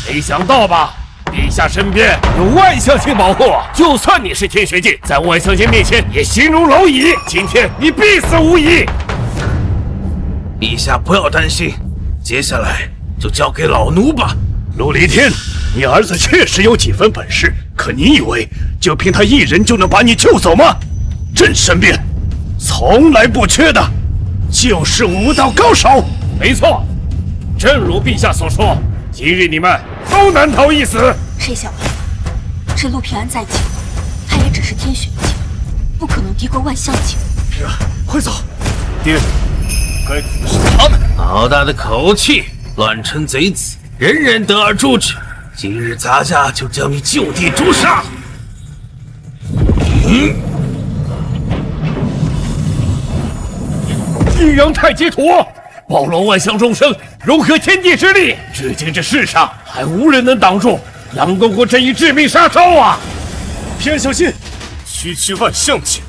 没想到吧？陛下身边有万象界保护，就算你是天学界，在万象界面前也形如蝼蚁。今天你必死无疑。陛下不要担心，接下来就交给老奴吧。陆离天，你儿子确实有几分本事，可你以为就凭他一人就能把你救走吗？朕身边从来不缺的就是武道高手。没错，正如陛下所说，今日你们都难逃一死。谁想到，这陆平安再强，他也只是天选界，不可能敌过万象界。平安，快走！爹，该苦的是他们。好大的口气！乱臣贼子，人人得而诛之。今日咱家就将你就地诛杀！玉阳太极图，包罗万象众生，融合天地之力，至今这世上还无人能挡住杨公公这一致命杀招啊！平安小心！区万象界，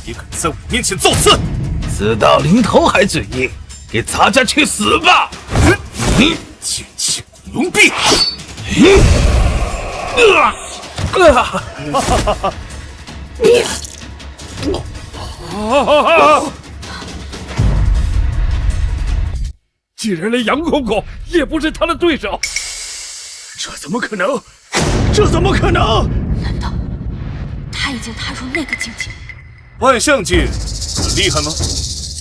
也敢在我面前造次！死到临头还嘴硬，给咱家去死吧！剑气古龙臂！竟然连杨公公也不是他的对手，这怎么可能？这怎么可能？难道他已经踏入那个境界？万象界很厉害吗？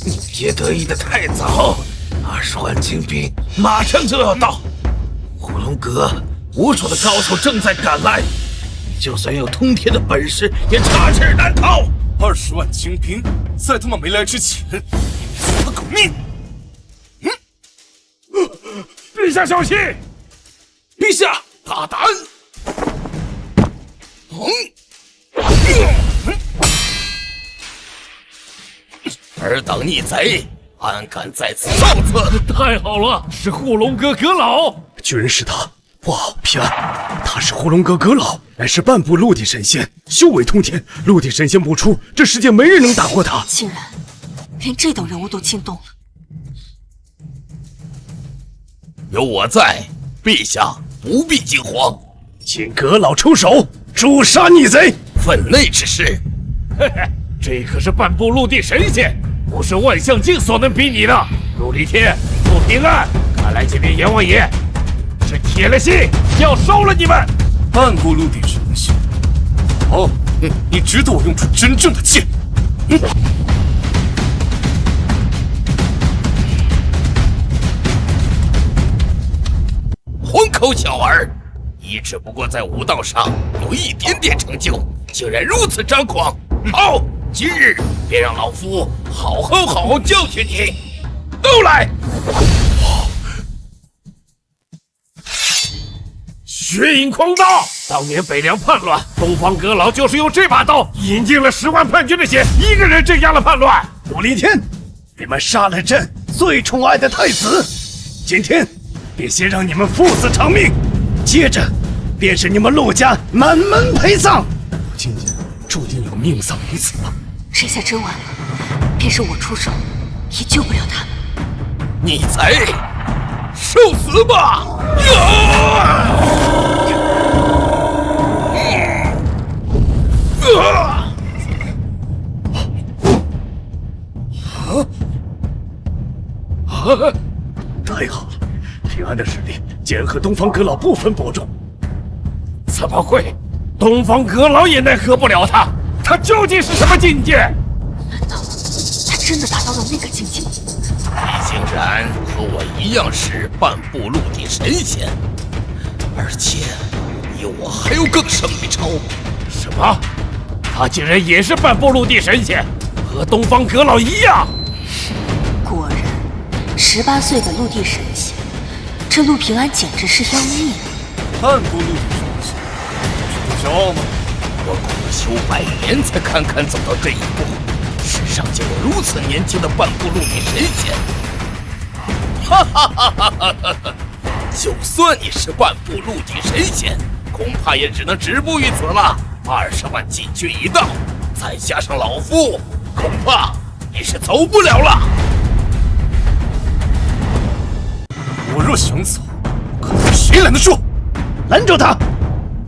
你别得意的太早，20万精兵马上就要到，火龙阁无数的高手正在赶来，你就算有通天的本事，也插翅难逃。20万精兵，在他们没来之前，你死了狗命！陛下小心！陛下大胆！尔等逆贼，安敢在此造次？太好了，是护龙阁阁老，居然是他！哇，平安，他是护龙阁阁老，乃是半部陆地神仙，修为通天。陆地神仙不出，这世界没人能打过他。竟然连这等人物都惊动了。有我在，陛下不必惊慌。请阁老出手，诛杀逆贼！分内之事。嘿嘿，这可是半部陆地神仙，不是万象境所能比拟的。陆离天，陆平安，看来今天阎王爷是铁了心要收了你们。半部陆地神仙，好，你值得我用出真正的剑。混口小儿，你只不过在武道上有一点点成就，竟然如此张狂！好，今日便让老夫好好教训你。都来！血影狂刀，当年北凉叛乱，东方阁老就是用这把刀引进了10万叛军的血，一个人镇压了叛乱。陆离天，你们杀了朕最宠爱的太子，今天便先让你们父子偿命，接着便是你们陆家满门陪葬。今日注定要命丧于此吧？这下真完了，便是我出手，也救不了他们。逆贼，受死吧！太好了，平安的实力竟和东方阁老不分伯仲。怎么会？东方阁老也奈何不了他，他究竟是什么境界？难道他真的达到了那个境界？你竟然和我一样是半步陆地神仙，而且比我还有更胜一筹。什么？他竟然也是半步陆地神仙，和东方阁老一样？果然，18岁的陆地神仙，这陆平安简直是妖孽。半步陆地神仙，是不骄傲吗？我苦修100年才堪堪走到这一步，世上竟有如此年轻的半步陆地神仙！哈哈哈哈哈哈！就算你是半步陆地神仙，恐怕也只能止步于此了。20万禁军一到，再加上老夫，恐怕你是走不了了。我若想走，可能谁拦得住？拦住他！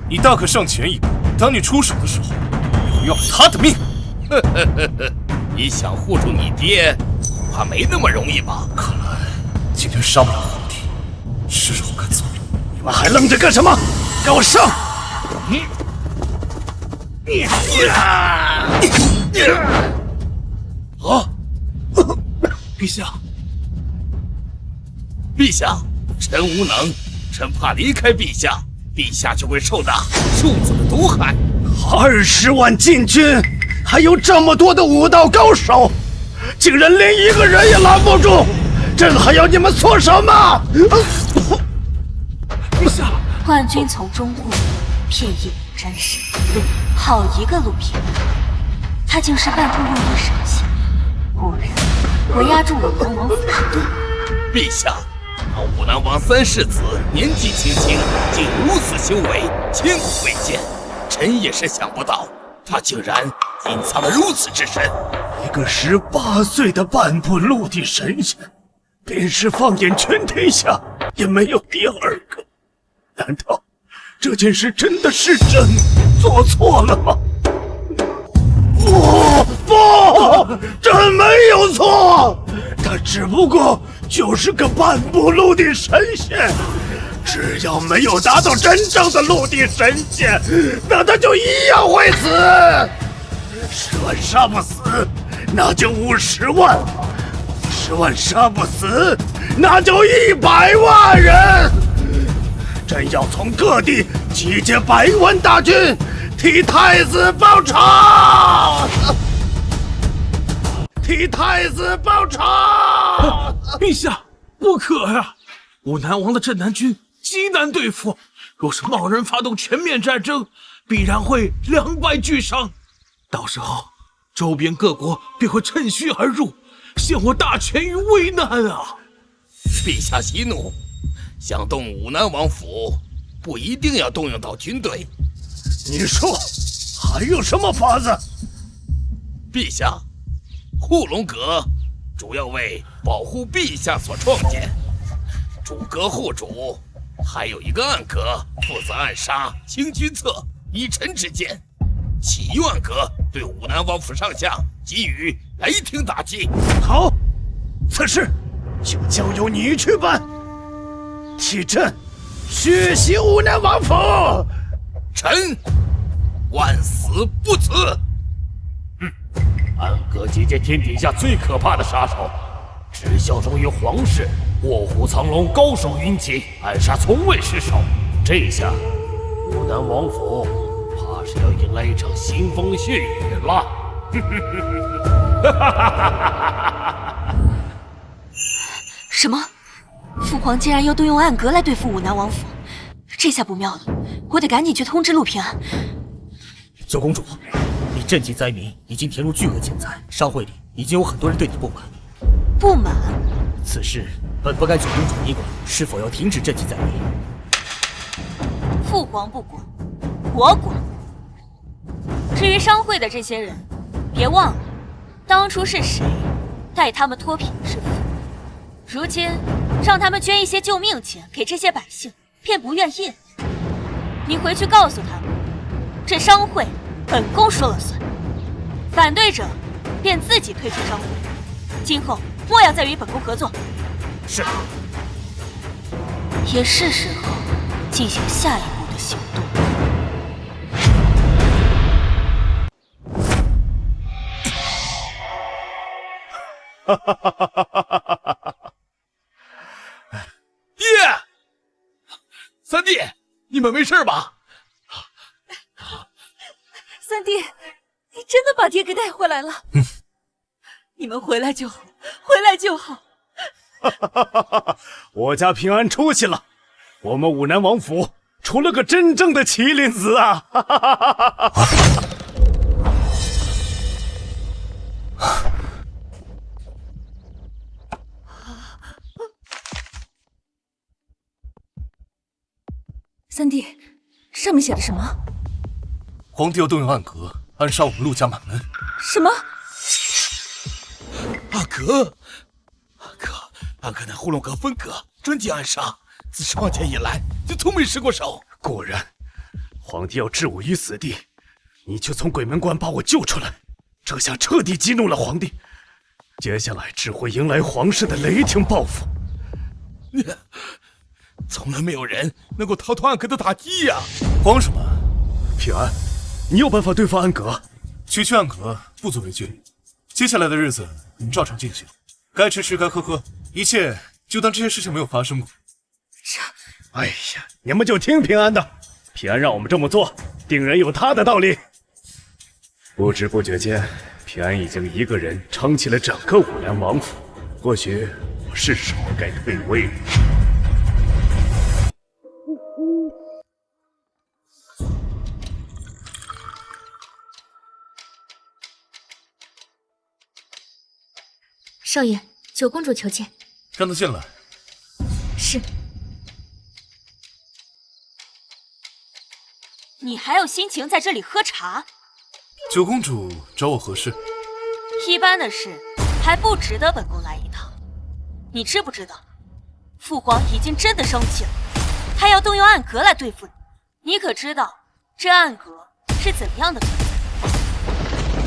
你大可上前一步，当你出手的时候，也会要了他的命。呵呵呵呵，你想护住你爹，恐怕没那么容易吧？看来今天杀不了皇帝，是时候该走了。你们还愣着干什么？给我上！啊！陛下，陛下，臣无能，臣怕离开陛下，陛下就会受到庶子的毒害。20万禁军，还有这么多的武道高手，竟然连一个人也拦不住，朕还要你们做什么？陛下，万军从中过，片叶沾身。好一个陆平安，他竟是半步陆地神仙，果然我压住武南王府之盾。陛下，那武南王3世子年纪轻轻，竟如此修为，千古未见。臣也是想不到，他竟然隐藏得如此之深。一个18岁的半步陆地神仙，便是放眼全天下也没有第二个。难道这件事真的是朕做错了吗？不，朕没有错，他只不过就是个半步陆地神仙。只要没有达到真正的陆地神仙，那他就一样会死。10万杀不死，那就50万；10万杀不死，那就100万人。朕要从各地集结100万大军，替太子报仇！替太子报仇！陛下，不可呀！武南王的镇南军极难对付，若是贸然发动全面战争，必然会2败俱伤。到时候，周边各国便会趁虚而入，陷我大权于危难啊！陛下息怒，想动武南王府，不一定要动用到军队。你说还有什么法子？陛下，护龙阁主要为保护陛下所创建，主阁护主还有一个暗阁，负责暗杀清君侧，依臣之见，启用暗阁对武南王府上下给予雷霆打击。好，此事就交由你去办，替朕血洗武南王府。臣万死不辞。暗阁集结天底下最可怕的杀手，只效忠于皇室，卧虎藏龙，高手云集，暗杀从未失手。这下武南王府怕是要迎来一场腥风血雨了。什么？父皇竟然要动用暗阁来对付武南王府，这下不妙了，我得赶紧去通知陆平安。九公主，你赈济灾民已经填入巨额钱财，商会里已经有很多人对你不满。不满？此事本不该九公主你管，是否要停止赈济灾民？父皇不管，我管。至于商会的这些人，别忘了，当初是谁带他们脱贫致富，如今让他们捐一些救命钱给这些百姓，便不愿意了。你回去告诉他们，这商会本宫说了算，反对者便自己退出商会，今后莫要再与本宫合作。是。也是时候进行下一步的行动。哈哈哈哈哈哈！爹，三弟，你们没事吧？三弟，你真的把爹给带回来了。你们回来就好，回来就好。我家平安出息了，我们武南王府出了个真正的麒麟子啊！三弟，上面写的什么？皇帝要动用暗格暗杀我们陆家满门。什么？阿哥乃呼龙阁分阁，专击暗杀，自创建以来就从没失过手。果然，皇帝要置我于死地，你却从鬼门关把我救出来，这下彻底激怒了皇帝。接下来只会迎来皇室的雷霆报复。从来没有人能够逃脱暗格的打击呀！慌什么？平安，你有办法对付暗格？区区暗格不足为惧，接下来的日子我们照常进行，该吃吃该喝喝，一切就当这些事情没有发生过。哎呀，你们就听平安的，平安让我们这么做，定然有他的道理。不知不觉间，平安已经一个人撑起了整个武南王府，或许我是时候该退位了。少爷，九公主求见。让她进来。是。你还有心情在这里喝茶？九公主找我何事？一般的事还不值得本宫来一趟。你知不知道，父皇已经真的生气了，他要动用暗格来对付你。你可知道这暗格是怎样的存在？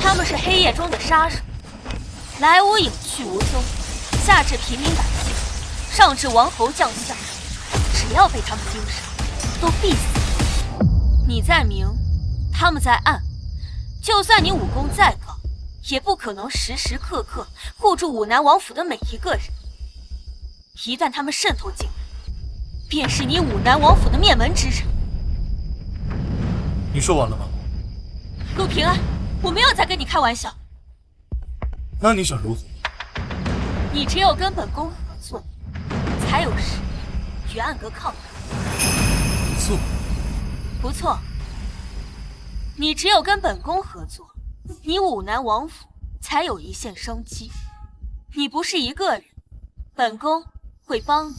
他们是黑夜中的杀手，来无影去无踪，下至平民百姓，上至王侯将相，只要被他们盯上，都必死。你在明，他们在暗，就算你武功再高，也不可能时时刻刻护住武南王府的每一个人。一旦他们渗透进来，便是你武南王府的灭门之日。你说完了吗？陆平安，我没有在跟你开玩笑。那你想如何？你只有跟本宫合作，才有实力与暗格抗衡。合作？不错，你只有跟本宫合作，你武南王府才有一线生机。你不是一个人，本宫会帮你。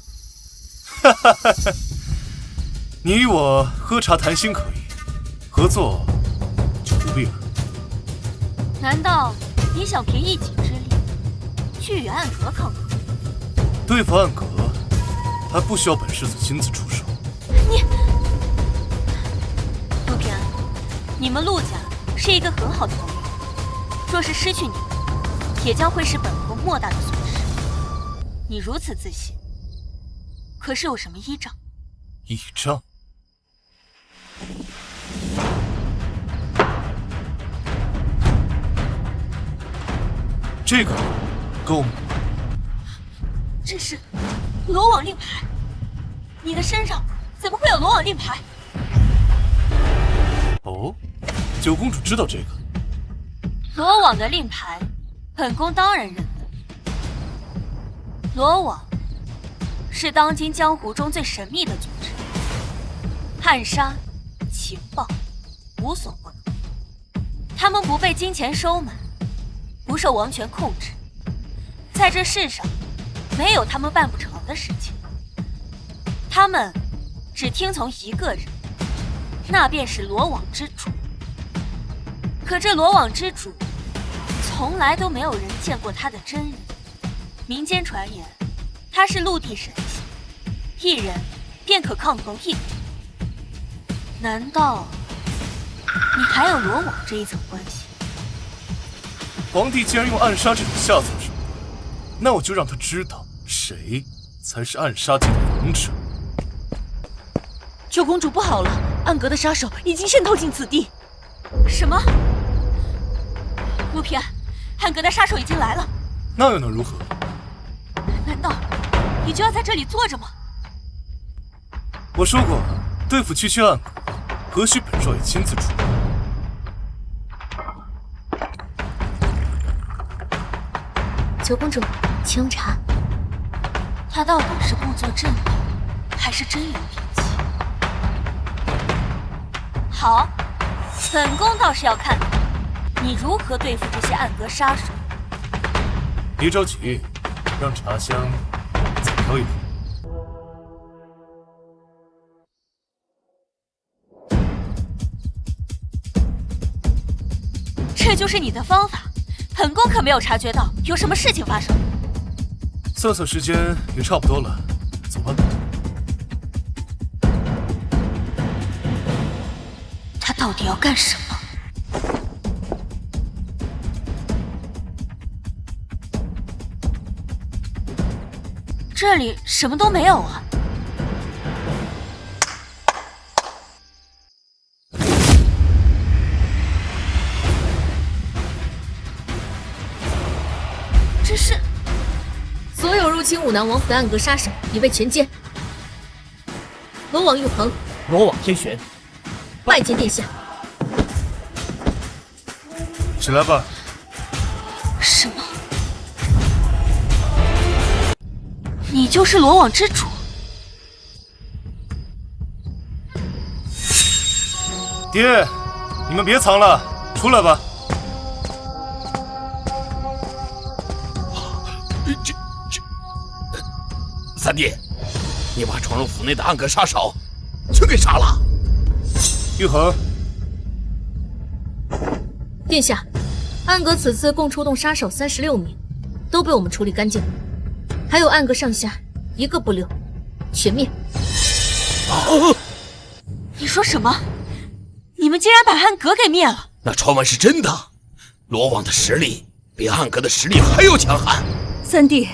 哈哈哈哈！你与我喝茶谈心可以，合作就不必了。难道你想凭一己之力去与暗格抗衡？对付暗格还不需要本世子亲自出手。你，陆平安，你们陆家是一个很好的盟友，若是失去你们，也将会是本宫莫大的损失。你如此自信，可是有什么依仗？倚仗？这个够吗？这是罗网令牌，你的身上怎么会有罗网令牌？哦，九公主知道这个。罗网的令牌，本宫当然认得。罗网是当今江湖中最神秘的组织，暗杀、情报无所不能。他们不被金钱收买，不受王权控制，在这世上没有他们办不成的事情。他们只听从一个人，那便是罗网之主。可这罗网之主从来都没有人见过他的真人。民间传言他是陆地神仙，一人便可抗衡一国。难道你还有罗网这一层关系？皇帝既然用暗杀这种下作手段，那我就让他知道谁才是暗杀界的王者。九公主不好了，暗格的杀手已经渗透进此地。什么？陆平，暗格的杀手已经来了。那又能如何？难道你就要在这里坐着吗？我说过，对付区区暗格，何须本少爷亲自出马？九公主，请用茶。他到底是故作镇定，还是真有底气？好，本宫倒是要看看你如何对付这些暗格杀手。别着急，让茶香再飘一会。这就是你的方法？本宫可没有察觉到有什么事情发生。算算时间也差不多了，走吧。他到底要干什么？这里什么都没有啊！这是所有入侵武南王府的暗格杀手已被全歼。罗网玉衡，罗网天玄，拜见殿下。起来吧。什么？你就是罗网之主？爹，你们别藏了，出来吧。三弟，你把闯入府内的暗格杀手全给杀了。玉衡，殿下，暗格此次共出动杀手36名，都被我们处理干净，还有暗格上下一个不留，全灭。你说什么？你们竟然把暗格给灭了？那传闻是真的，罗网的实力比暗格的实力还要强悍。三弟，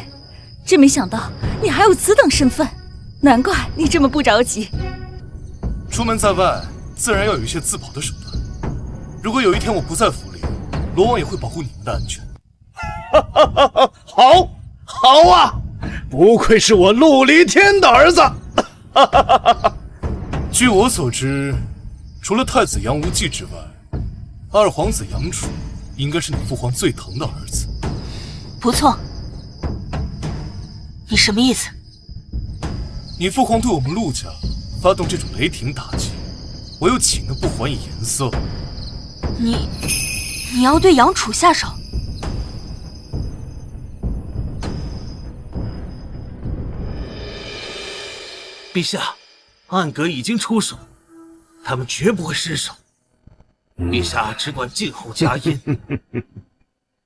真没想到你还有此等身份，难怪你这么不着急。出门在外，自然要有一些自保的手段。如果有一天我不在府里，罗网也会保护你们的安全。好，好啊！不愧是我陆离天的儿子。据我所知，除了太子杨无忌之外，二皇子杨楚应该是你父皇最疼的儿子。不错。你什么意思？你父皇对我们陆家发动这种雷霆打击，我又岂能不还以颜色？你要对杨楚下手？陛下，暗格已经出手，他们绝不会失手。陛下只管静候佳音。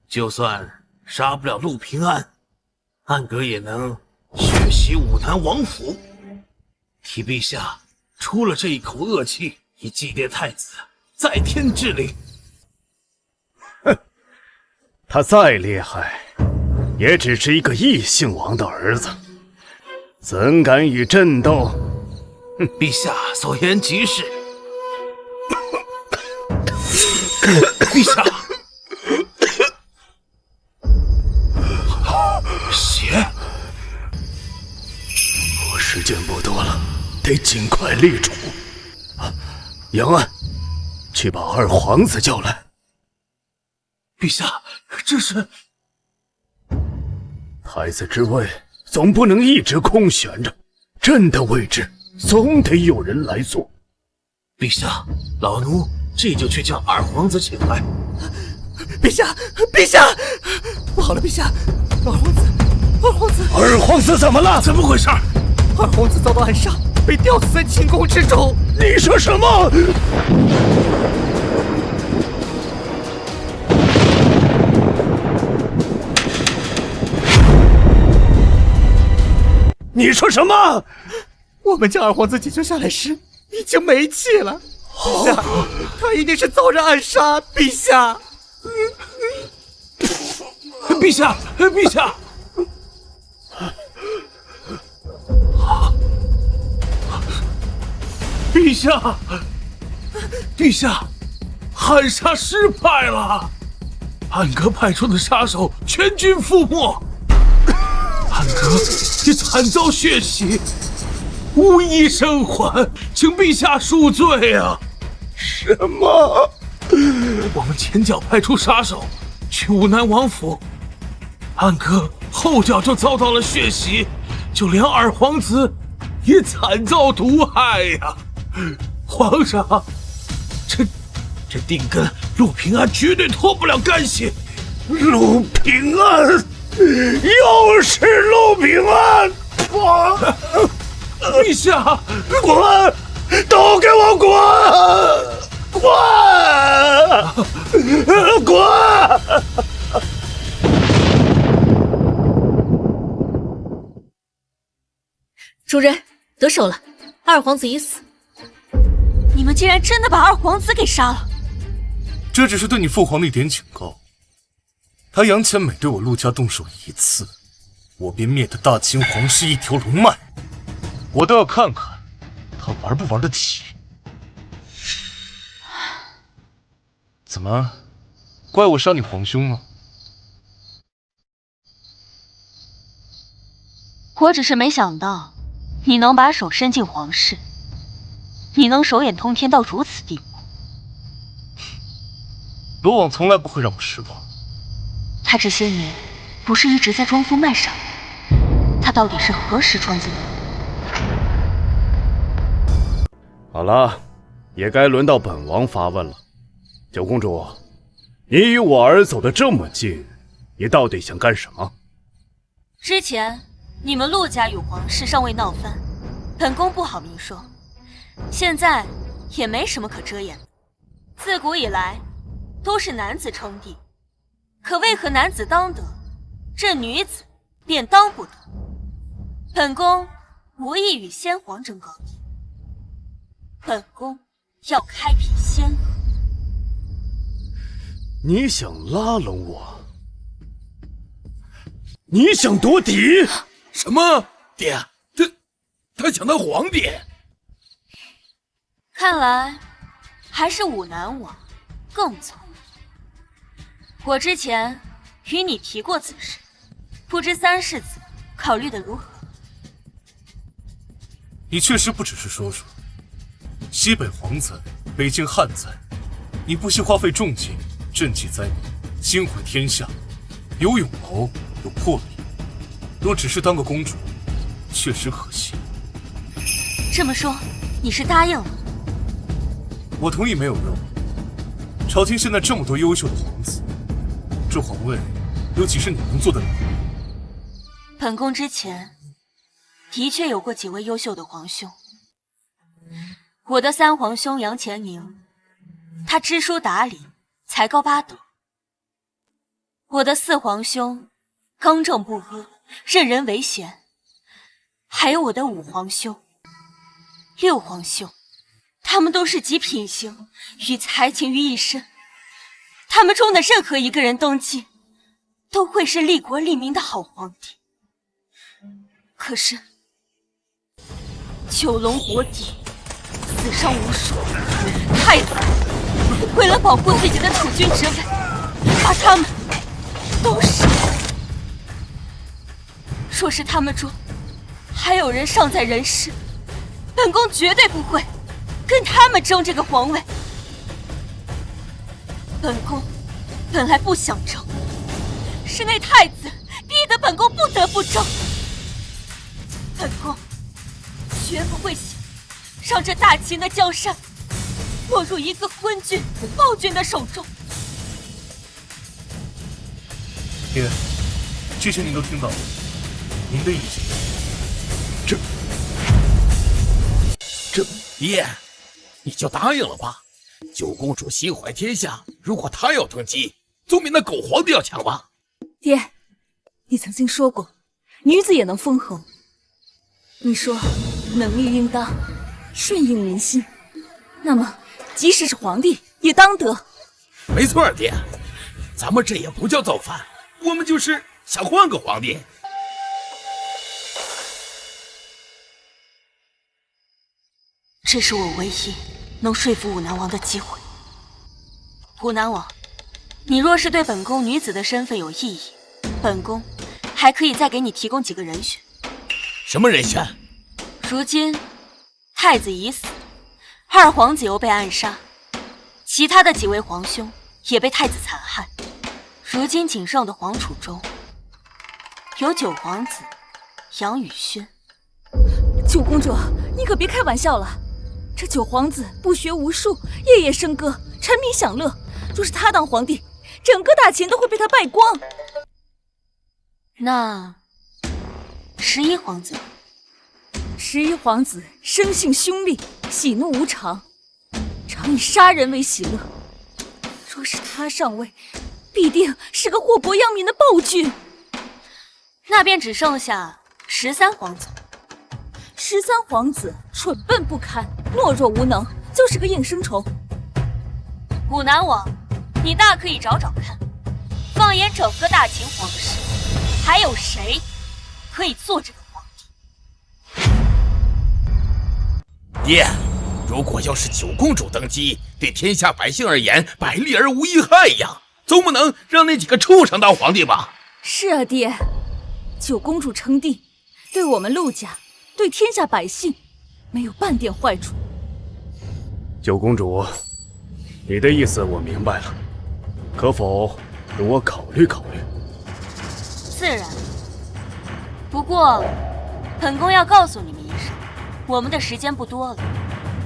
就算杀不了陆平安，暗格也能血洗武南王府，替陛下出了这一口恶气，以祭奠太子，在天之灵。哼，他再厉害，也只是一个异姓王的儿子，怎敢与朕斗？陛下所言极是。陛下，血。我时间不多了，得尽快立主。杨安，去把二皇子叫来。陛下，这是太子之位，总不能一直空悬着。朕的位置总得有人来做。陛下，老奴这就去将二皇子请来。陛下，陛下，不好了，陛下，二皇子怎么了？怎么回事？二皇子遭到暗杀，被吊死在寝宫之中。你说什么？你说什么？我们将二皇子解救下来时，已经没气了。陛下，他一定是遭人暗杀。陛下，陛下，陛下！陛下，陛下，暗杀失败了，暗格派出的杀手全军覆没，暗格也惨遭血洗，无一生还，请陛下恕罪啊！什么？我们前脚派出杀手去武南王府，暗格后脚就遭到了血洗，就连二皇子也惨遭毒害呀！皇上，这定跟陆平安绝对脱不了干系。陆平安，又是陆平安！陛下，滚！都给我滚！滚！滚！主人，得手了，二皇子已死。你们竟然真的把二皇子给杀了？这只是对你父皇的一点警告。他杨千美对我陆家动手一次，我便灭他大清皇室一条龙脉。我倒要看看他玩不玩得起。怎么，怪我杀你皇兄了？我只是没想到你能把手伸进皇室，你能手眼通天到如此地步。罗网从来不会让我失望。他这些年不是一直在装疯卖傻，他到底是何时装进来的？好了，也该轮到本王发问了。九公主，你与我儿走得这么近，你到底想干什么？之前你们陆家与皇室尚未闹翻，本宫不好明说。现在也没什么可遮掩的。自古以来都是男子称帝，可为何男子当得，这女子便当不得？本宫无意与先皇争高低，本宫要开辟先河。你想拉拢我？你想夺嫡？什么？爹，他想当皇帝？看来还是武南王更聪明。我之前与你提过此事，不知三世子考虑的如何？你确实不只是说说，西北蝗灾，北境旱灾，你不惜花费重金赈济灾民，心怀天下，有勇谋，有魄力。若只是当个公主，确实可惜。这么说，你是答应了？我同意没有用。朝廷现在这么多优秀的皇子，这皇位有几是你能做得了？本宫之前的确有过几位优秀的皇兄。我的三皇兄杨乾宁，他知书达理，才高八斗。我的四皇兄刚正不阿，任人唯贤。还有我的五皇兄、六皇兄，他们都是集品行与才情于一身。他们中的任何一个人登基，都会是利国利民的好皇帝。可是九龙国邸死伤无数，太子为了保护自己的储君之位，把他们都杀了。若是他们中还有人尚在人世，本宫绝对不会跟他们争这个皇位。本宫本来不想争，是那太子逼得本宫不得不争。本宫绝不会想让这大秦的江山落入一个昏君、暴君的手中。爹，这些您都听到了，您的意见？这爹，你就答应了吧。九公主心怀天下，如果她要登基，总比那狗皇帝要强吧？爹，你曾经说过，女子也能封侯。你说能力应当顺应民心，那么即使是皇帝也当得。没错，爹，咱们这也不叫造反，我们就是想换个皇帝。这是我唯一能说服武南王的机会。武南王，你若是对本宫女子的身份有异议，本宫还可以再给你提供几个人选。什么人选？如今太子已死，二皇子又被暗杀，其他的几位皇兄也被太子残害。如今仅剩的皇储中，有九皇子杨宇轩。九公主，你可别开玩笑了。这九皇子不学无术，夜夜笙歌，沉迷享乐。若是他当皇帝，整个大秦都会被他败光。那11皇子？11皇子生性凶戾，喜怒无常，常以杀人为喜乐。若是他上位，必定是个祸国殃民的暴君。那便只剩下13皇子。13皇子蠢笨不堪，懦弱无能，就是个应声虫。武南王，你大可以找找看，放眼整个大秦皇室，还有谁可以做这个皇帝？爹，如果要是九公主登基，对天下百姓而言，百利而无一害呀，总不能让那几个畜生当皇帝吧？是啊，爹，九公主称帝，对我们陆家，对天下百姓，没有半点坏处。九公主，你的意思我明白了，可否容我考虑考虑？自然。不过，本宫要告诉你们一声，我们的时间不多了。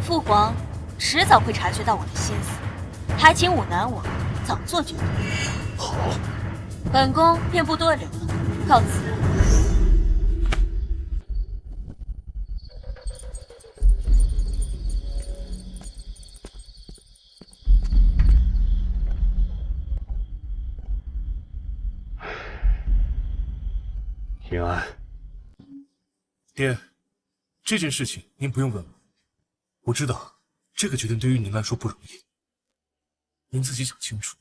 父皇迟早会察觉到我的心思，还请武南王早做决定。好，本宫便不多留了，告辞。平安，爹，这件事情您不用问我，我知道这个决定对于您来说不容易，您自己想清楚。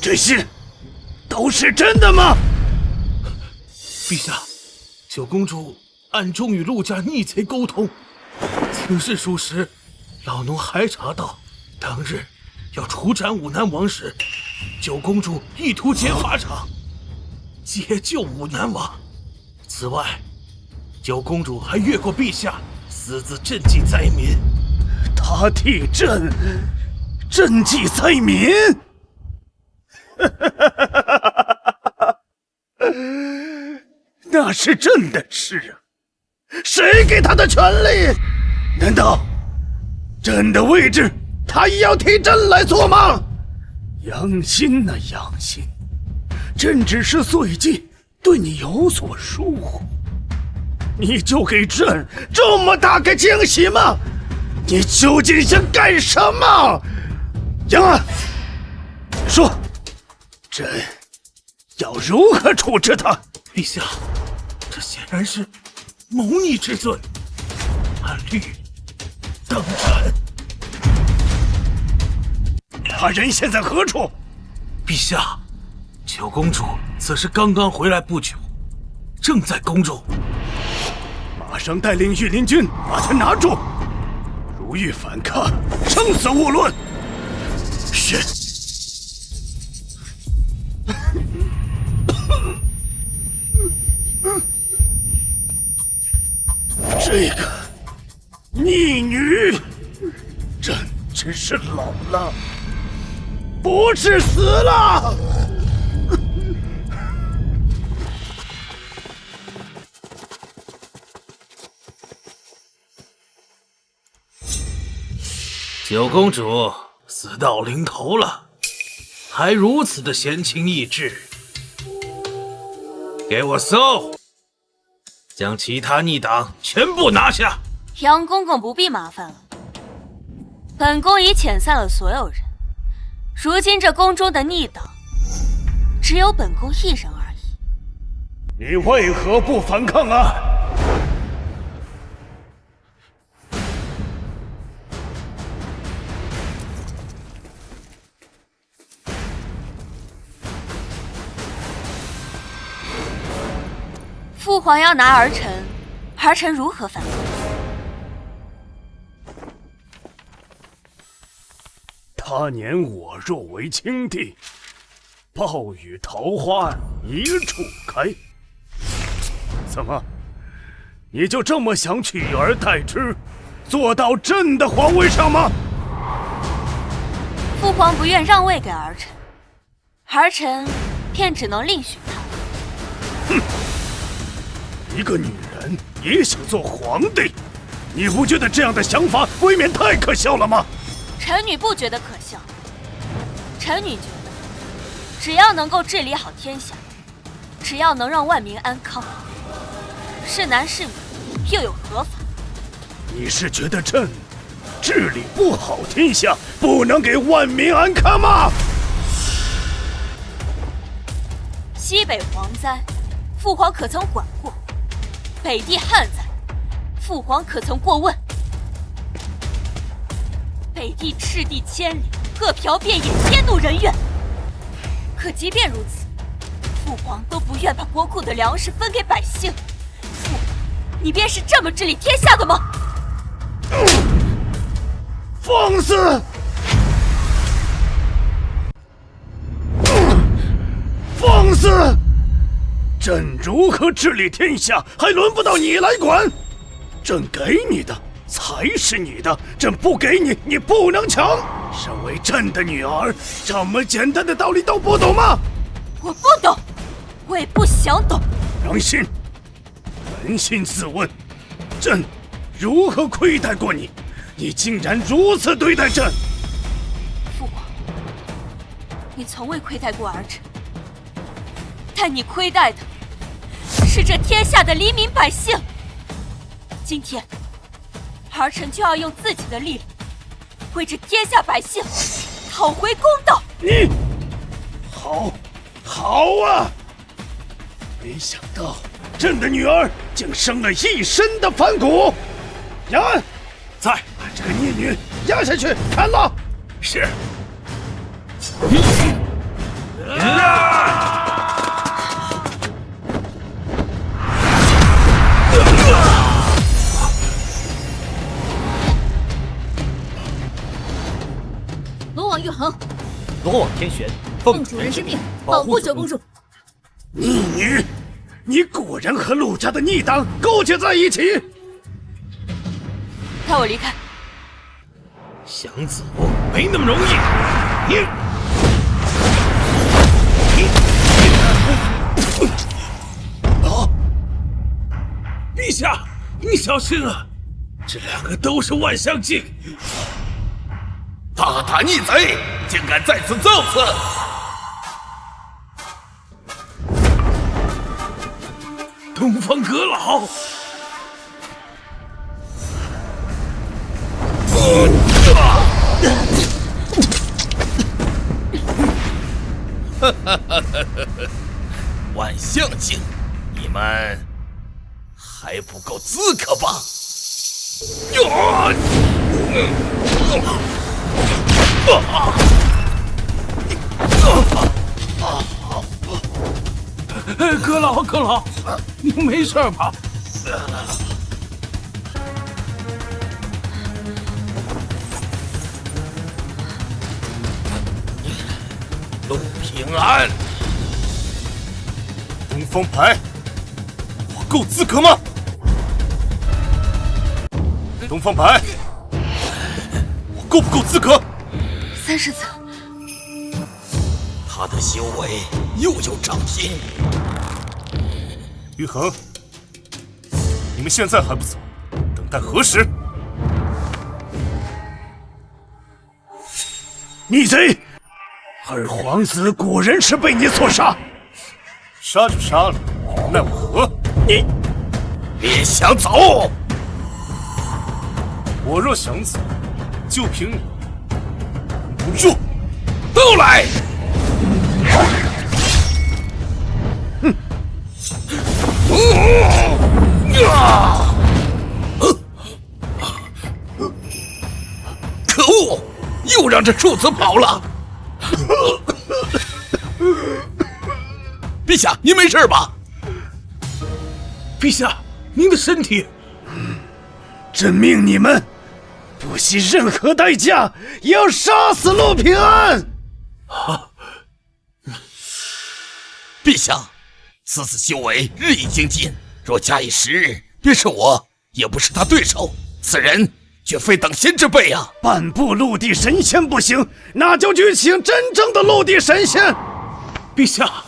这些都是真的吗？陛下，九公主暗中与陆家逆贼沟通。此事属实，老奴还查到，当日要处斩武南王时，九公主意图劫法场，解救武南王。此外，九公主还越过陛下，私自赈济灾民。她替朕赈济灾民？那是朕的事啊，谁给他的权利？难道朕的位置他也要替朕来做吗？杨心呐，杨心，朕只是最近对你有所疏忽，你就给朕这么大个惊喜吗？你究竟想干什么？杨安，说，朕要如何处置他？陛下，这显然是谋逆之罪，按律当斩。他人现在何处？陛下，九公主此时刚刚回来不久，正在宫中。马上带领御林军把他拿住，如遇反抗，生死勿论。是。这个逆女，朕真是老了，不是死了。九公主死到临头了，还如此的闲情逸致，给我搜！将其他逆党全部拿下。杨公公不必麻烦了，本宫已遣散了所有人，如今这宫中的逆党只有本宫一人而已。你为何不反抗啊？父皇要拿儿臣如何反对？他年我若为青帝，暴雨桃花一处开。怎么，你就这么想取而代之，坐到朕的皇位上吗？父皇不愿让位给儿臣便只能另寻他。哼！一个女人也想做皇帝，你不觉得这样的想法未免太可笑了吗？臣女不觉得可笑，臣女觉得，只要能够治理好天下，只要能让万民安康，是男是女又有何妨？你是觉得朕治理不好天下，不能给万民安康吗？西北蝗灾，父皇可曾管过？北地旱灾，父皇可曾过问？北地赤地千里，各瓢遍野，天怒人怨。可即便如此，父皇都不愿把国库的粮食分给百姓。父皇，你便是这么治理天下的吗？放肆！放肆！朕如何治理天下，还轮不到你来管。朕给你的才是你的，朕不给你，你不能抢。身为朕的女儿，这么简单的道理都不懂吗？我不懂，我也不想懂。良心，扪心自问，朕如何亏待过你？你竟然如此对待朕！父皇，你从未亏待过儿臣，但你亏待的是这天下的黎民百姓。今天，儿臣就要用自己的力量，为这天下百姓讨回公道。你，好啊！没想到朕的女儿竟生了一身的反骨。杨安，再把这个孽女压下去砍了。是。龙王玉衡，龙王天玄，奉主人之命，保护九公主。逆女，你果然和陆家的逆党勾结在一起。带我离开。想走没那么容易。陛下，你小心啊！这两个都是万象境。大胆逆贼，竟敢在此造次！东方阁老，万象境，你们还不够资格吧？阁老，你没事吧？陆平安，东方牌，我够资格吗？东方牌，我够不够资格？3世子，他的修为又有长进。玉衡，你们现在还不走，等待何时？逆贼！二皇子果然是被你所杀。杀就杀了，奈我何？你别想走！我若想走，就凭你不住！都来！可恶！又让这庶子跑了。陛下，您没事吧？陛下，您的身体……朕命你们不惜任何代价也要杀死陆平安！陛下，此次修为日益精进，若假以时日，便是我也不是他对手。此人绝非等闲之辈啊！半步陆地神仙不行，那就去请真正的陆地神仙。陛下，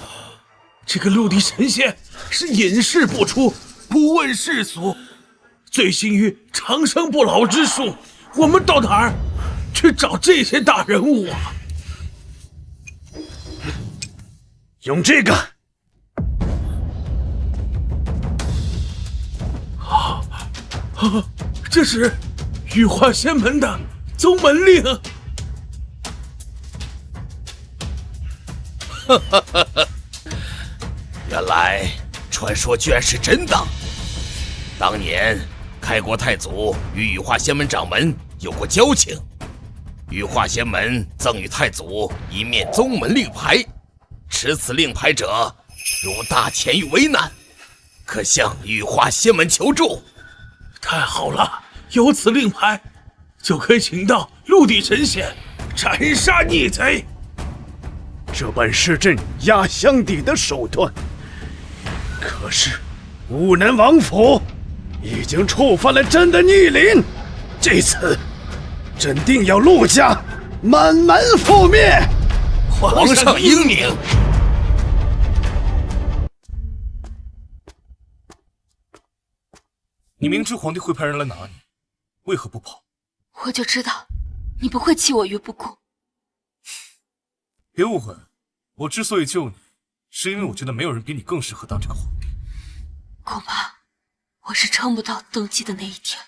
这个陆地神仙是隐世不出，不问世俗，醉心于长生不老之术。我们到哪儿去找这些大人物啊？用这个。这是羽化仙门的宗门令。原来传说居然是真的。当年开国太祖与羽化仙门掌门有过交情，羽化仙门赠予太祖一面宗门令牌，持此令牌者，如大钱遇危难，可向羽化仙门求助。太好了，有此令牌，就可以请到陆地神仙斩杀逆贼。这本是朕压箱底的手段，可是武南王府已经触犯了朕的逆鳞，这次朕定要陆家满门覆灭。皇上英明。你明知皇帝会派人来拿你，为何不跑？我就知道你不会弃我于不顾。别误会，我之所以救你，是因为我觉得没有人比你更适合当这个皇帝。恐怕我是撑不到登基的那一天。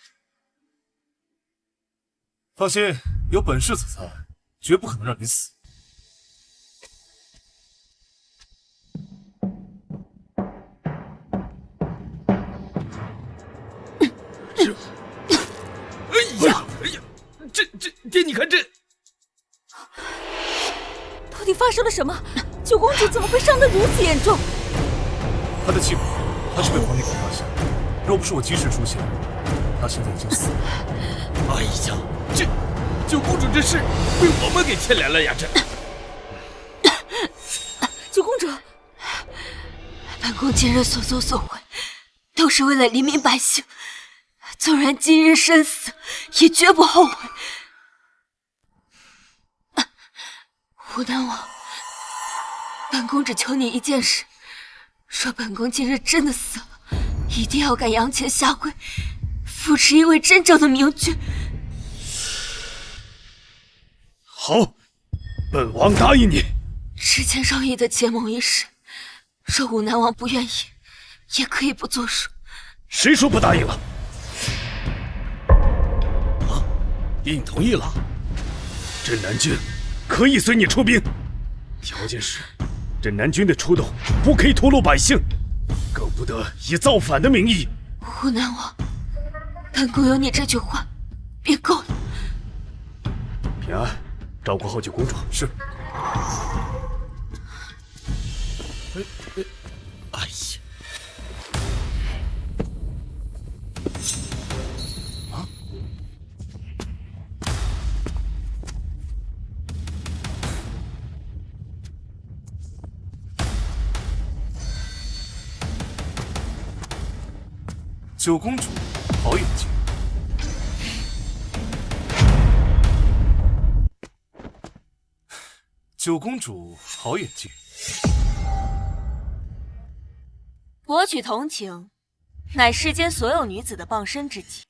放心，有本世子在，绝不可能让你死。这你看这到底发生了什么？九公主怎么会伤得如此严重？她的气骨还是被皇帝给发现，若不是我及时出现，她现在已经死了。哎呀，这九公主这事被我们给牵连了呀！这九公主，本宫今日所作所为，都是为了黎民百姓，纵然今日身死，也绝不后悔。武南王，本宫只求你一件事：若本宫今日真的死了，一定要敢扬前下跪，扶持一位真正的明君。好，本王答应你。之前商议的结盟一事，若武南王不愿意，也可以不作数。谁说不答应了？啊，应同意了。镇南军可以随你出兵，条件是镇南军的出动不可以屠戮百姓，更不得以造反的名义。武南王，本宫有你这句话便够了。平安，照顾好九公主。是。哎呀！啊！九公主，好眼睛。九公主，好眼睛。博取同情，乃世间所有女子的傍身之计。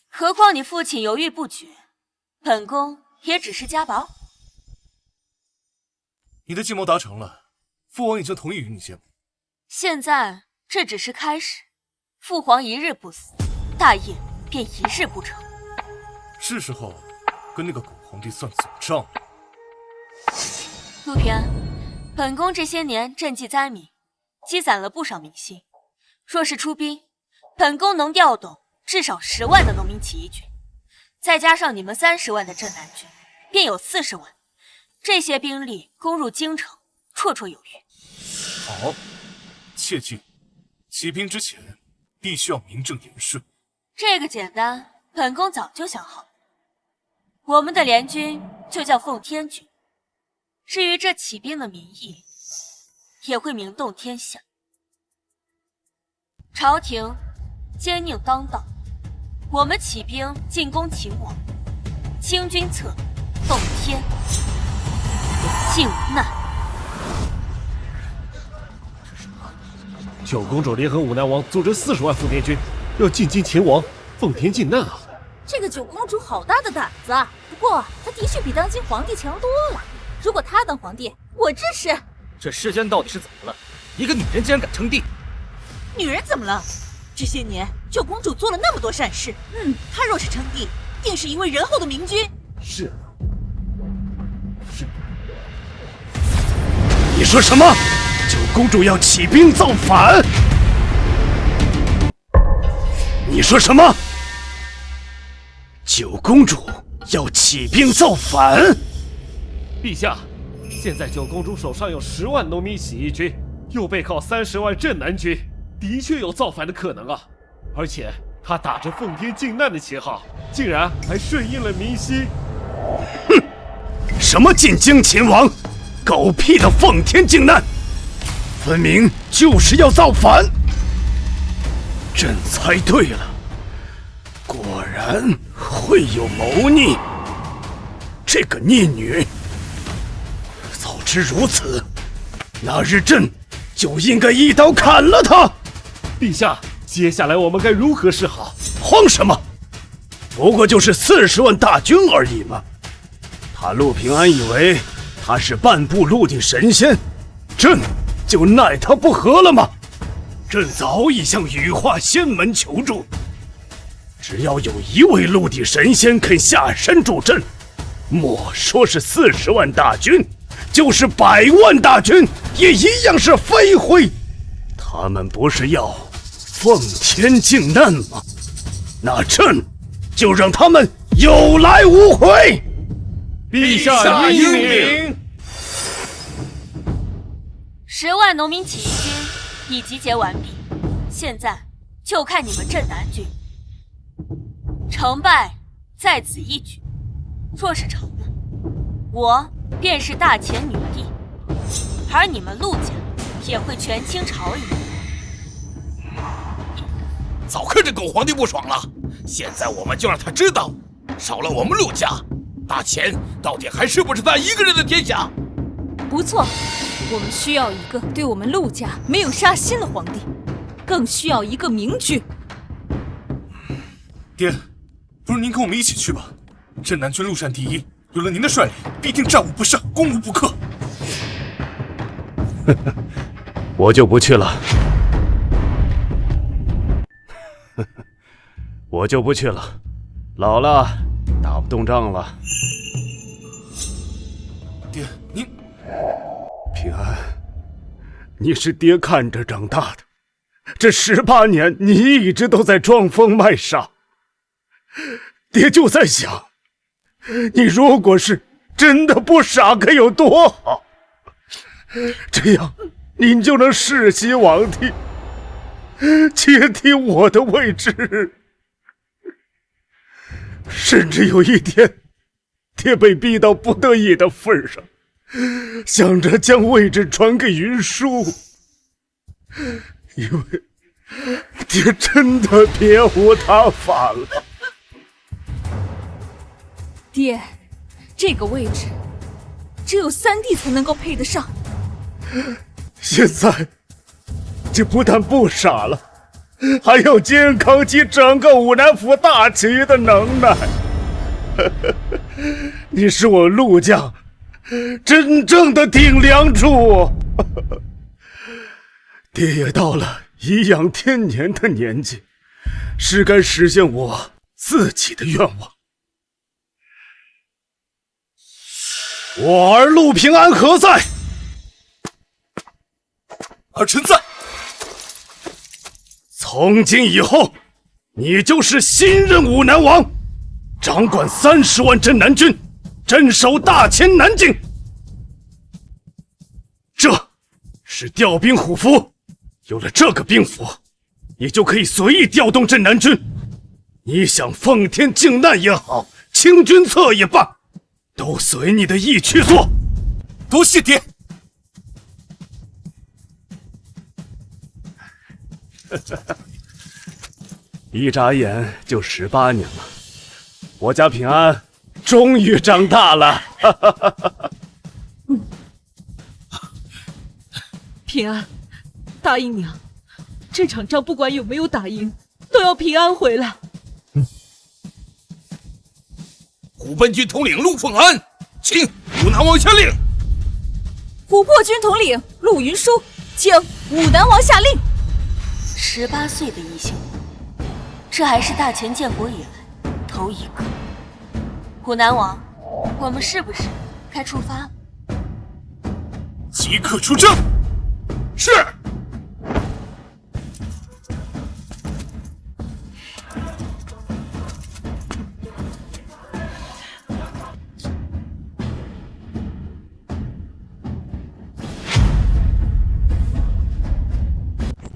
何况你父亲犹豫不决，本宫也只是家宝。你的计谋达成了，父王已经同意与你结盟。现在这只是开始，父皇一日不死，大业便一日不成。是时候跟那个狗皇帝算总账了。陆平安，本宫这些年赈济灾民，积攒了不少民心。若是出兵，本宫能调动至少10万的农民起义军，再加上你们30万的镇南军，便有40万。这些兵力攻入京城，绰绰有余。好，切记，起兵之前必须要名正言顺。这个简单，本宫早就想好了。我们的联军就叫奉天军，至于这起兵的名义，也会名动天下。朝廷奸佞当道，我们起兵进攻秦王，清君侧，奉天，尽无难。九公主联合武南王组织40万奉天军，要进京秦王，奉天靖难啊！这个九公主好大的胆子啊！不过她的确比当今皇帝强多了。如果她当皇帝，我支持。这世间到底是怎么了？一个女人竟然敢称帝！女人怎么了？这些年九公主做了那么多善事，她若是称帝，定是一位仁厚的明君。是。你说什么？九公主要起兵造反？你说什么？九公主要起兵造反？陛下，现在九公主手上有10万农民起义军，又背靠30万镇南军，的确有造反的可能啊！而且她打着奉天靖难的旗号，竟然还顺应了民心。哼！什么进京秦王？狗屁的奉天靖难！分明就是要造反！朕猜对了，果然会有谋逆。这个逆女，早知如此，那日朕就应该一刀砍了她。陛下，接下来我们该如何是好？慌什么？不过就是40万大军而已嘛。他陆平安以为他是半步陆地神仙，朕就奈他不何了吗？朕早已向羽化仙门求助，只要有一位陆地神仙肯下山助阵，莫说是40万大军，就是100万大军也一样是飞灰。他们不是要奉天靖难吗？那朕就让他们有来无回。陛下英明。10万农民起义军已集结完毕，现在就看你们镇南军。成败在此一举，若是成了，我便是大前女帝，而你们陆家也会权倾朝野。早看这狗皇帝不爽了，现在我们就让他知道，少了我们陆家，大钱到底还是不是他一个人的天下。不错，我们需要一个对我们陆家没有杀心的皇帝，更需要一个明君。爹，不如您跟我们一起去吧。镇南军陆战第一，有了您的率领，必定战无不胜，攻无不克。我就不去了。我就不去了，老了，打不动仗了。爹，您平安，你是爹看着长大的，这18年你一直都在装疯卖傻。爹就在想，你如果是真的不傻，该有多好！这样，您就能世袭罔替，接替我的位置。甚至有一天，爹被逼到不得已的份上，想着将位置传给云舒，因为爹真的别无他法了。爹，这个位置只有3弟才能够配得上。现在这不但不傻了，还要肩扛起整个武南府大旗的能耐。你是我陆家真正的顶梁柱。爹也到了颐养天年的年纪，是该实现我自己的愿望。我儿陆平安何在？儿臣在。从今以后，你就是新任武南王，掌管30万镇南军，镇守大前南境。这是调兵虎符，有了这个兵符，你就可以随意调动镇南军。你想奉天靖难也好，清君侧也罢，都随你的意去做。多谢爹。一眨眼就18年了，我家平安终于长大了。平安，答应娘，这场仗不管有没有打赢，都要平安回来。虎贲军统领陆凤安，请武南王下令。琥珀军统领陆云舒，请武南王下令。18岁的异姓王，这还是大前建国以来头一个。武南王，我们是不是该出发？即刻出征。是。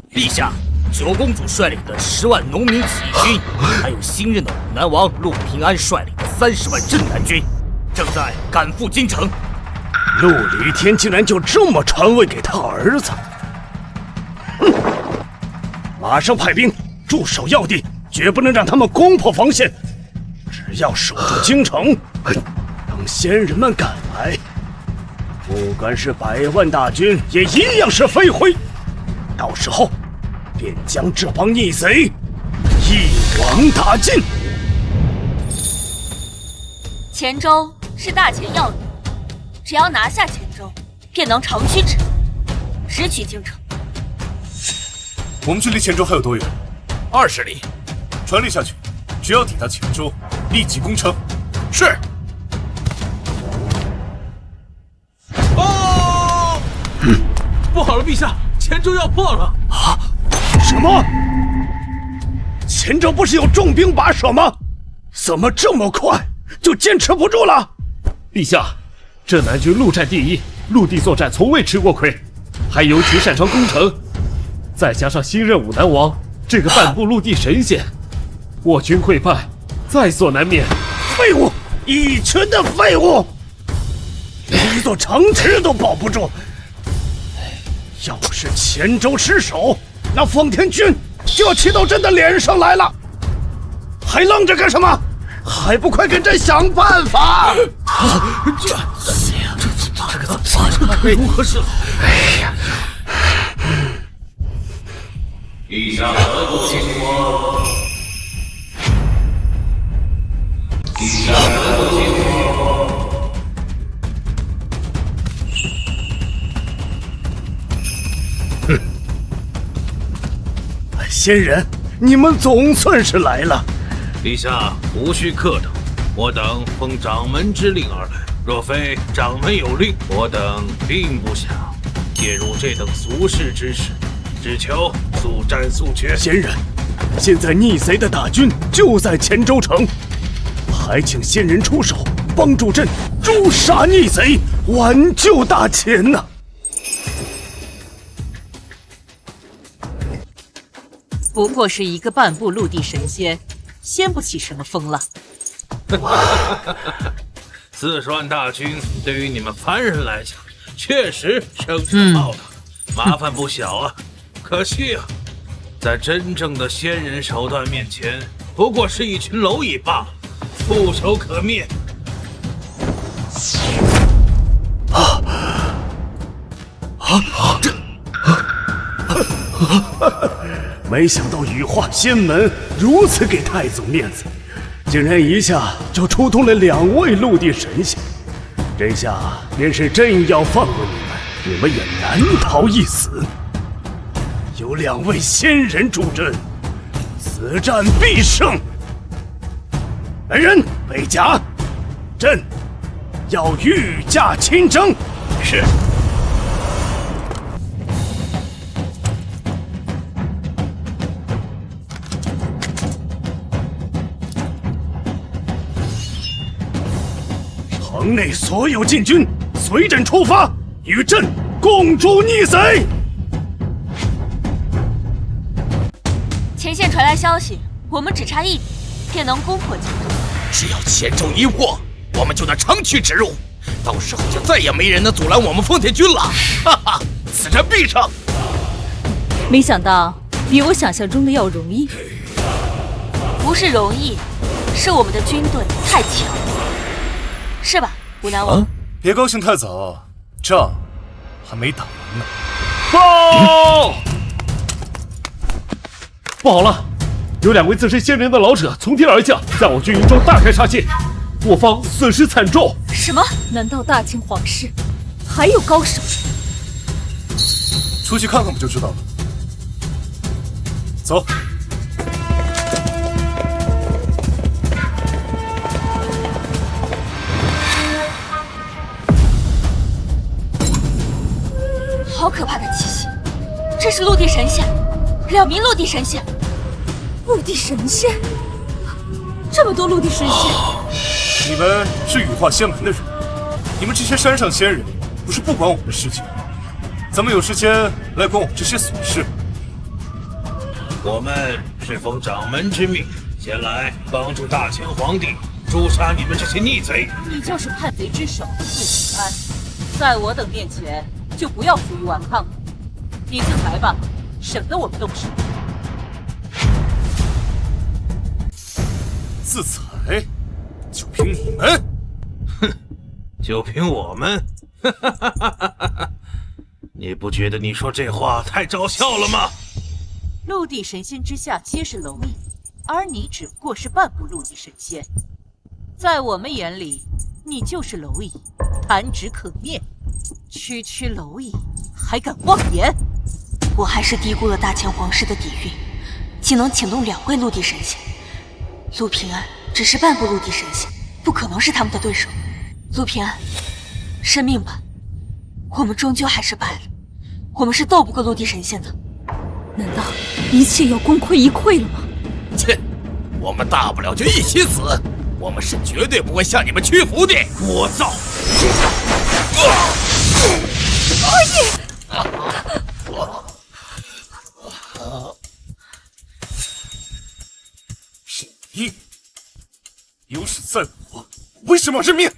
陛下，九公主率领的10万农民起义军，还有新任的武南王陆平安率领的30万镇南军，正在赶赴京城。陆离天竟然就这么传位给他儿子！马上派兵驻守要地，绝不能让他们攻破防线。只要守住京城，等仙人们赶来，不管是100万大军，也一样是飞灰。到时候，便将这帮逆贼一网打尽。黔州是大前要地，只要拿下黔州，便能长驱直入，直取京城。我们距离黔州还有多远？20里。传令下去，只要抵达黔州，立即攻城。是。哦！不好了，陛下，黔州要破了！啊？什么？黔州不是有重兵把守吗？怎么这么快就坚持不住了？陛下，镇南军陆战第一，陆地作战从未吃过亏，还尤其擅长攻城。再加上新任武南王这个半步陆地神仙，我军溃败在所难免。废物，一群的废物，连一座城池都保不住。要是黔州失守，那奉天军就要骑到朕的脸上来了。还愣着干什么？还不快给朕想办法！这个如何是好？哎呀！陛下何不听我？陛下何不听我？哼！仙人，你们总算是来了。陛下无需客等，我等奉掌门之令而来。若非掌门有令，我等并不想介入这等俗世之事。只求速战速决。仙人，现在逆贼的大军就在黔州城，还请仙人出手，帮助朕诛杀逆贼，挽救大黔呐！不过是一个半步陆地神仙，掀不起什么风浪。40万大军对于你们凡人来讲，确实声势浩大，麻烦不小啊。可惜啊，在真正的仙人手段面前，不过是一群蝼蚁罢了，触手可灭。没想到羽化仙门如此给太祖面子，竟然一下就出动了2位陆地神仙。这下便是朕要放过你们，你们也难逃一死。有2位仙人助阵，此战必胜。来人，备甲，朕要御驾亲征。是。城内所有禁军，随朕出发，与朕共诛逆贼。传来消息，我们只差一点便能攻破京都。只要前州一破，我们就能长驱直入，到时候就再也没人能阻拦我们丰田军了。哈哈，此战必胜！没想到比我想象中的要容易。不是容易，是我们的军队太强了，是吧，武南王？别高兴太早，仗还没打完呢。报！不好了，有2位自称仙人的老者从天而降，在我军营中大开杀戒，我方损失惨重。什么？难道大清皇室还有高手？出去看看不就知道了。走。好可怕的气息！这是陆地神仙，2名陆地神仙。陆地神仙，这么多陆地神仙！你们是羽化仙门的人，你们这些山上仙人不是不管我们的事情，怎么有时间来管我们这些琐事？我们是奉掌门之命前来帮助大清皇帝诛杀你们这些逆贼。你就是叛贼之首陆平安，在我等面前就不要负隅顽抗了。你自裁吧，省得我们动手。自裁？就凭你们？哼，就凭我们？你不觉得你说这话太招笑了吗？陆地神仙之下皆是蝼蚁，而你只不过是半步陆地神仙，在我们眼里，你就是蝼蚁，弹指可灭。区区蝼蚁还敢妄言？我还是低估了大清皇室的底蕴，竟能请动2位陆地神仙。陆平安只是半步陆地神仙，不可能是他们的对手。陆平安，认命吧，我们终究还是败了，我们是斗不过陆地神仙的。难道一切要功亏一篑了吗？切，我们大不了就一起死，我们是绝对不会向你们屈服的。聒噪！二弟，是你，有史在我，为什么要认命？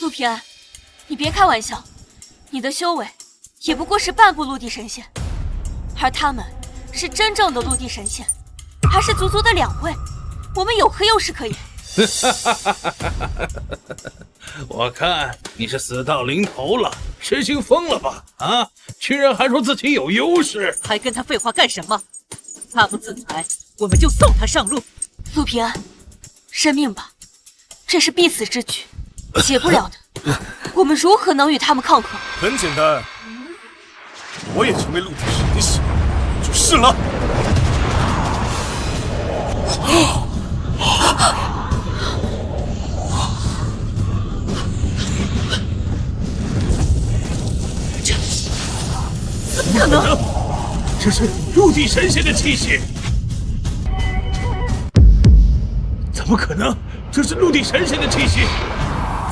陆平安，你别开玩笑，你的修为也不过是半步陆地神仙，而他们是真正的陆地神仙，还是足足的2位，我们有何优势可言？我看你是死到临头了，失心疯了吧？啊，居然还说自己有优势，还跟他废话干什么？他不自裁，我们就送他上路。陆平安，认命吧，这是必死之举，解不了的。我们如何能与他们抗衡？很简单，我也成为陆地神仙就是了。怎么可能？这是陆地神仙的气息！怎么可能？这是陆地神仙的气息！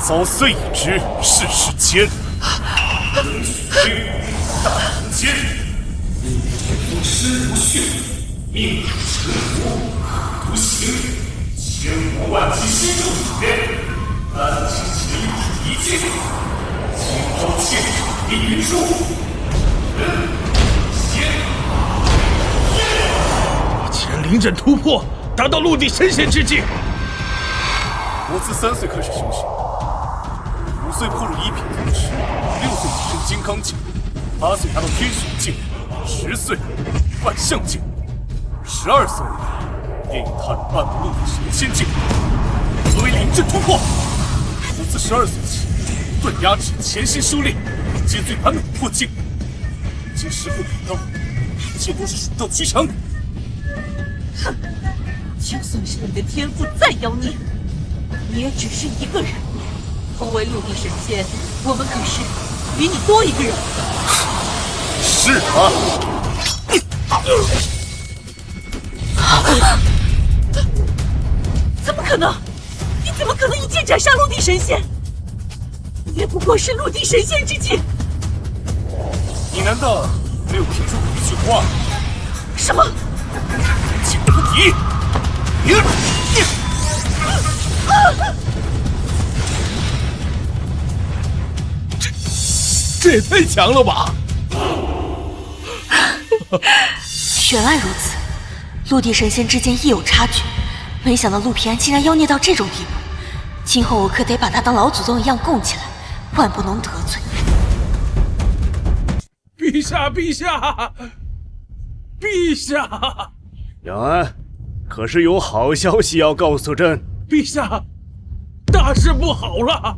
早虽已知世事艰难，虽大人间，天师不逊，命成无独行，千古万计心中念，但请其一剑，今朝剑地云出。你竟然临阵突破，达到陆地神仙之境！我自3岁开始修行，5岁破入一品宗师，6岁提升金刚境，8岁达到天玄境，10岁万象境，12岁便已踏入半步陆地神仙境。何为临阵突破？我自12岁起不断压制，潜心修炼，皆最难猛破境。今时不可刀，一切都是水到渠成。哼，就算是你的天赋再妖孽，你也只是一个人。同为陆地神仙，我们可是比你多一个人。是啊。怎么可能？你怎么可能一剑斩杀陆地神仙？也不过是陆地神仙之境。你难道没有听说过一句话？什么？解无敌！这也太强了吧！原来如此，陆地神仙之间亦有差距。没想到陆平安竟然妖孽到这种地步，今后我可得把他当老祖宗一样供起来，万不能得罪。陛下，陛下，陛下！杨安，可是有好消息要告诉朕？陛下，大事不好了，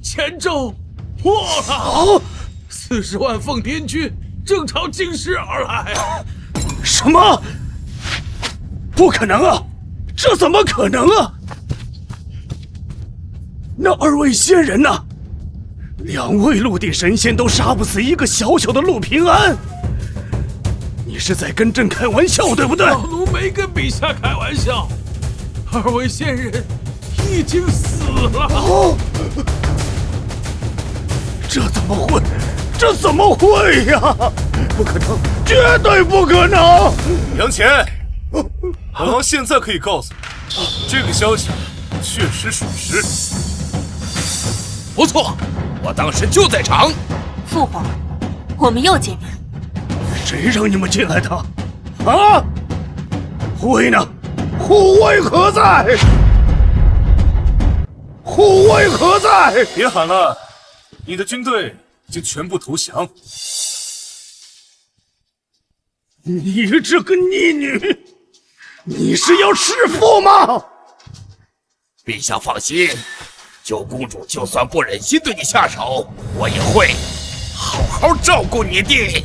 前奏破了！40万奉天军正朝京师而来。什么？不可能啊！这怎么可能啊？那2位仙人呢？2位陆地神仙都杀不死一个小小的陆平安，你是在跟朕开玩笑对不对？老奴没跟陛下开玩笑，2位仙人已经死了。这怎么会？这怎么会呀？不可能，绝对不可能！杨乾，本王现在可以告诉你，这个消息确实属实。不错，我当时就在场。父皇，我们又见面。谁让你们进来的？啊！护卫呢？护卫何在？护卫何在？别喊了，你的军队已经全部投降。你这个逆女，你是要弑父吗？陛下放心，九公主就算不忍心对你下手，我也会好好照顾你的。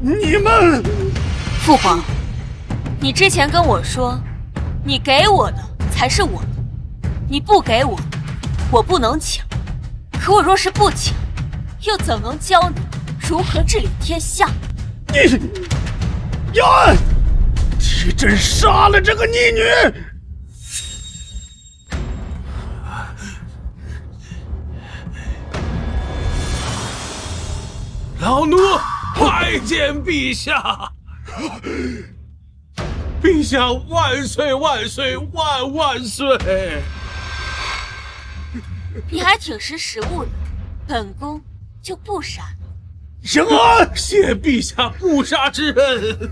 你们，父皇，你之前跟我说，你给我的才是我的，你不给我，我不能抢。可我若是不抢，又怎能教你如何治理天下？你，杨安，替朕杀了这个逆女！老奴拜见陛下！陛下万岁万岁万万岁！你还挺识时务的，本宫就不杀你。杨安，谢陛下不杀之恩。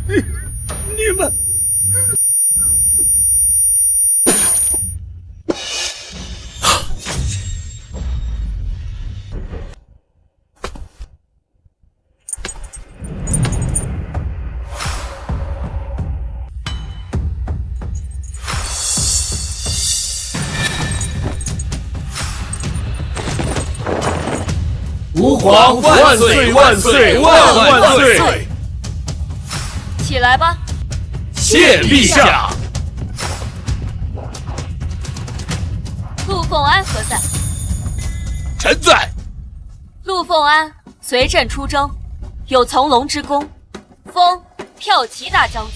你们。吾皇万岁万岁万万岁！起来吧。谢陛下。陆凤安何在？臣在。陆凤安随朕出征，有从龙之功，封骠骑大将军。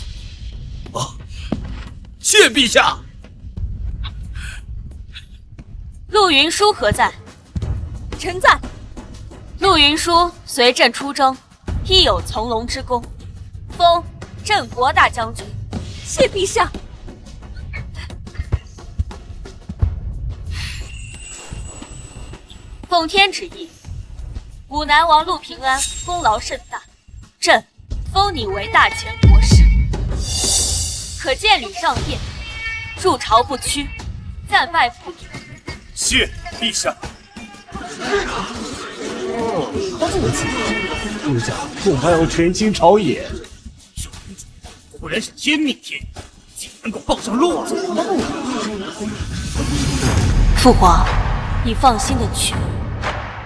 谢陛下。陆云舒何在？臣在。陆云舒随朕出征，亦有从龙之功，封镇国大将军。谢陛下。奉天旨意，武南王陆平安功劳甚大，朕封你为大前国师，可见礼上殿，入朝不屈，暂拜不礼。谢陛下。陛下恐怕要权倾朝野。果然是天命天，竟能够抱上骆驼。父皇，你放心的去，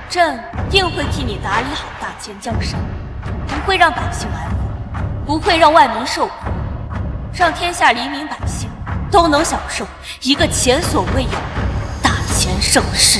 朕定会替你打理好大前江山，不会让百姓挨苦，不会让万民受苦，让天下黎民百姓都能享受一个前所未有的大前盛世。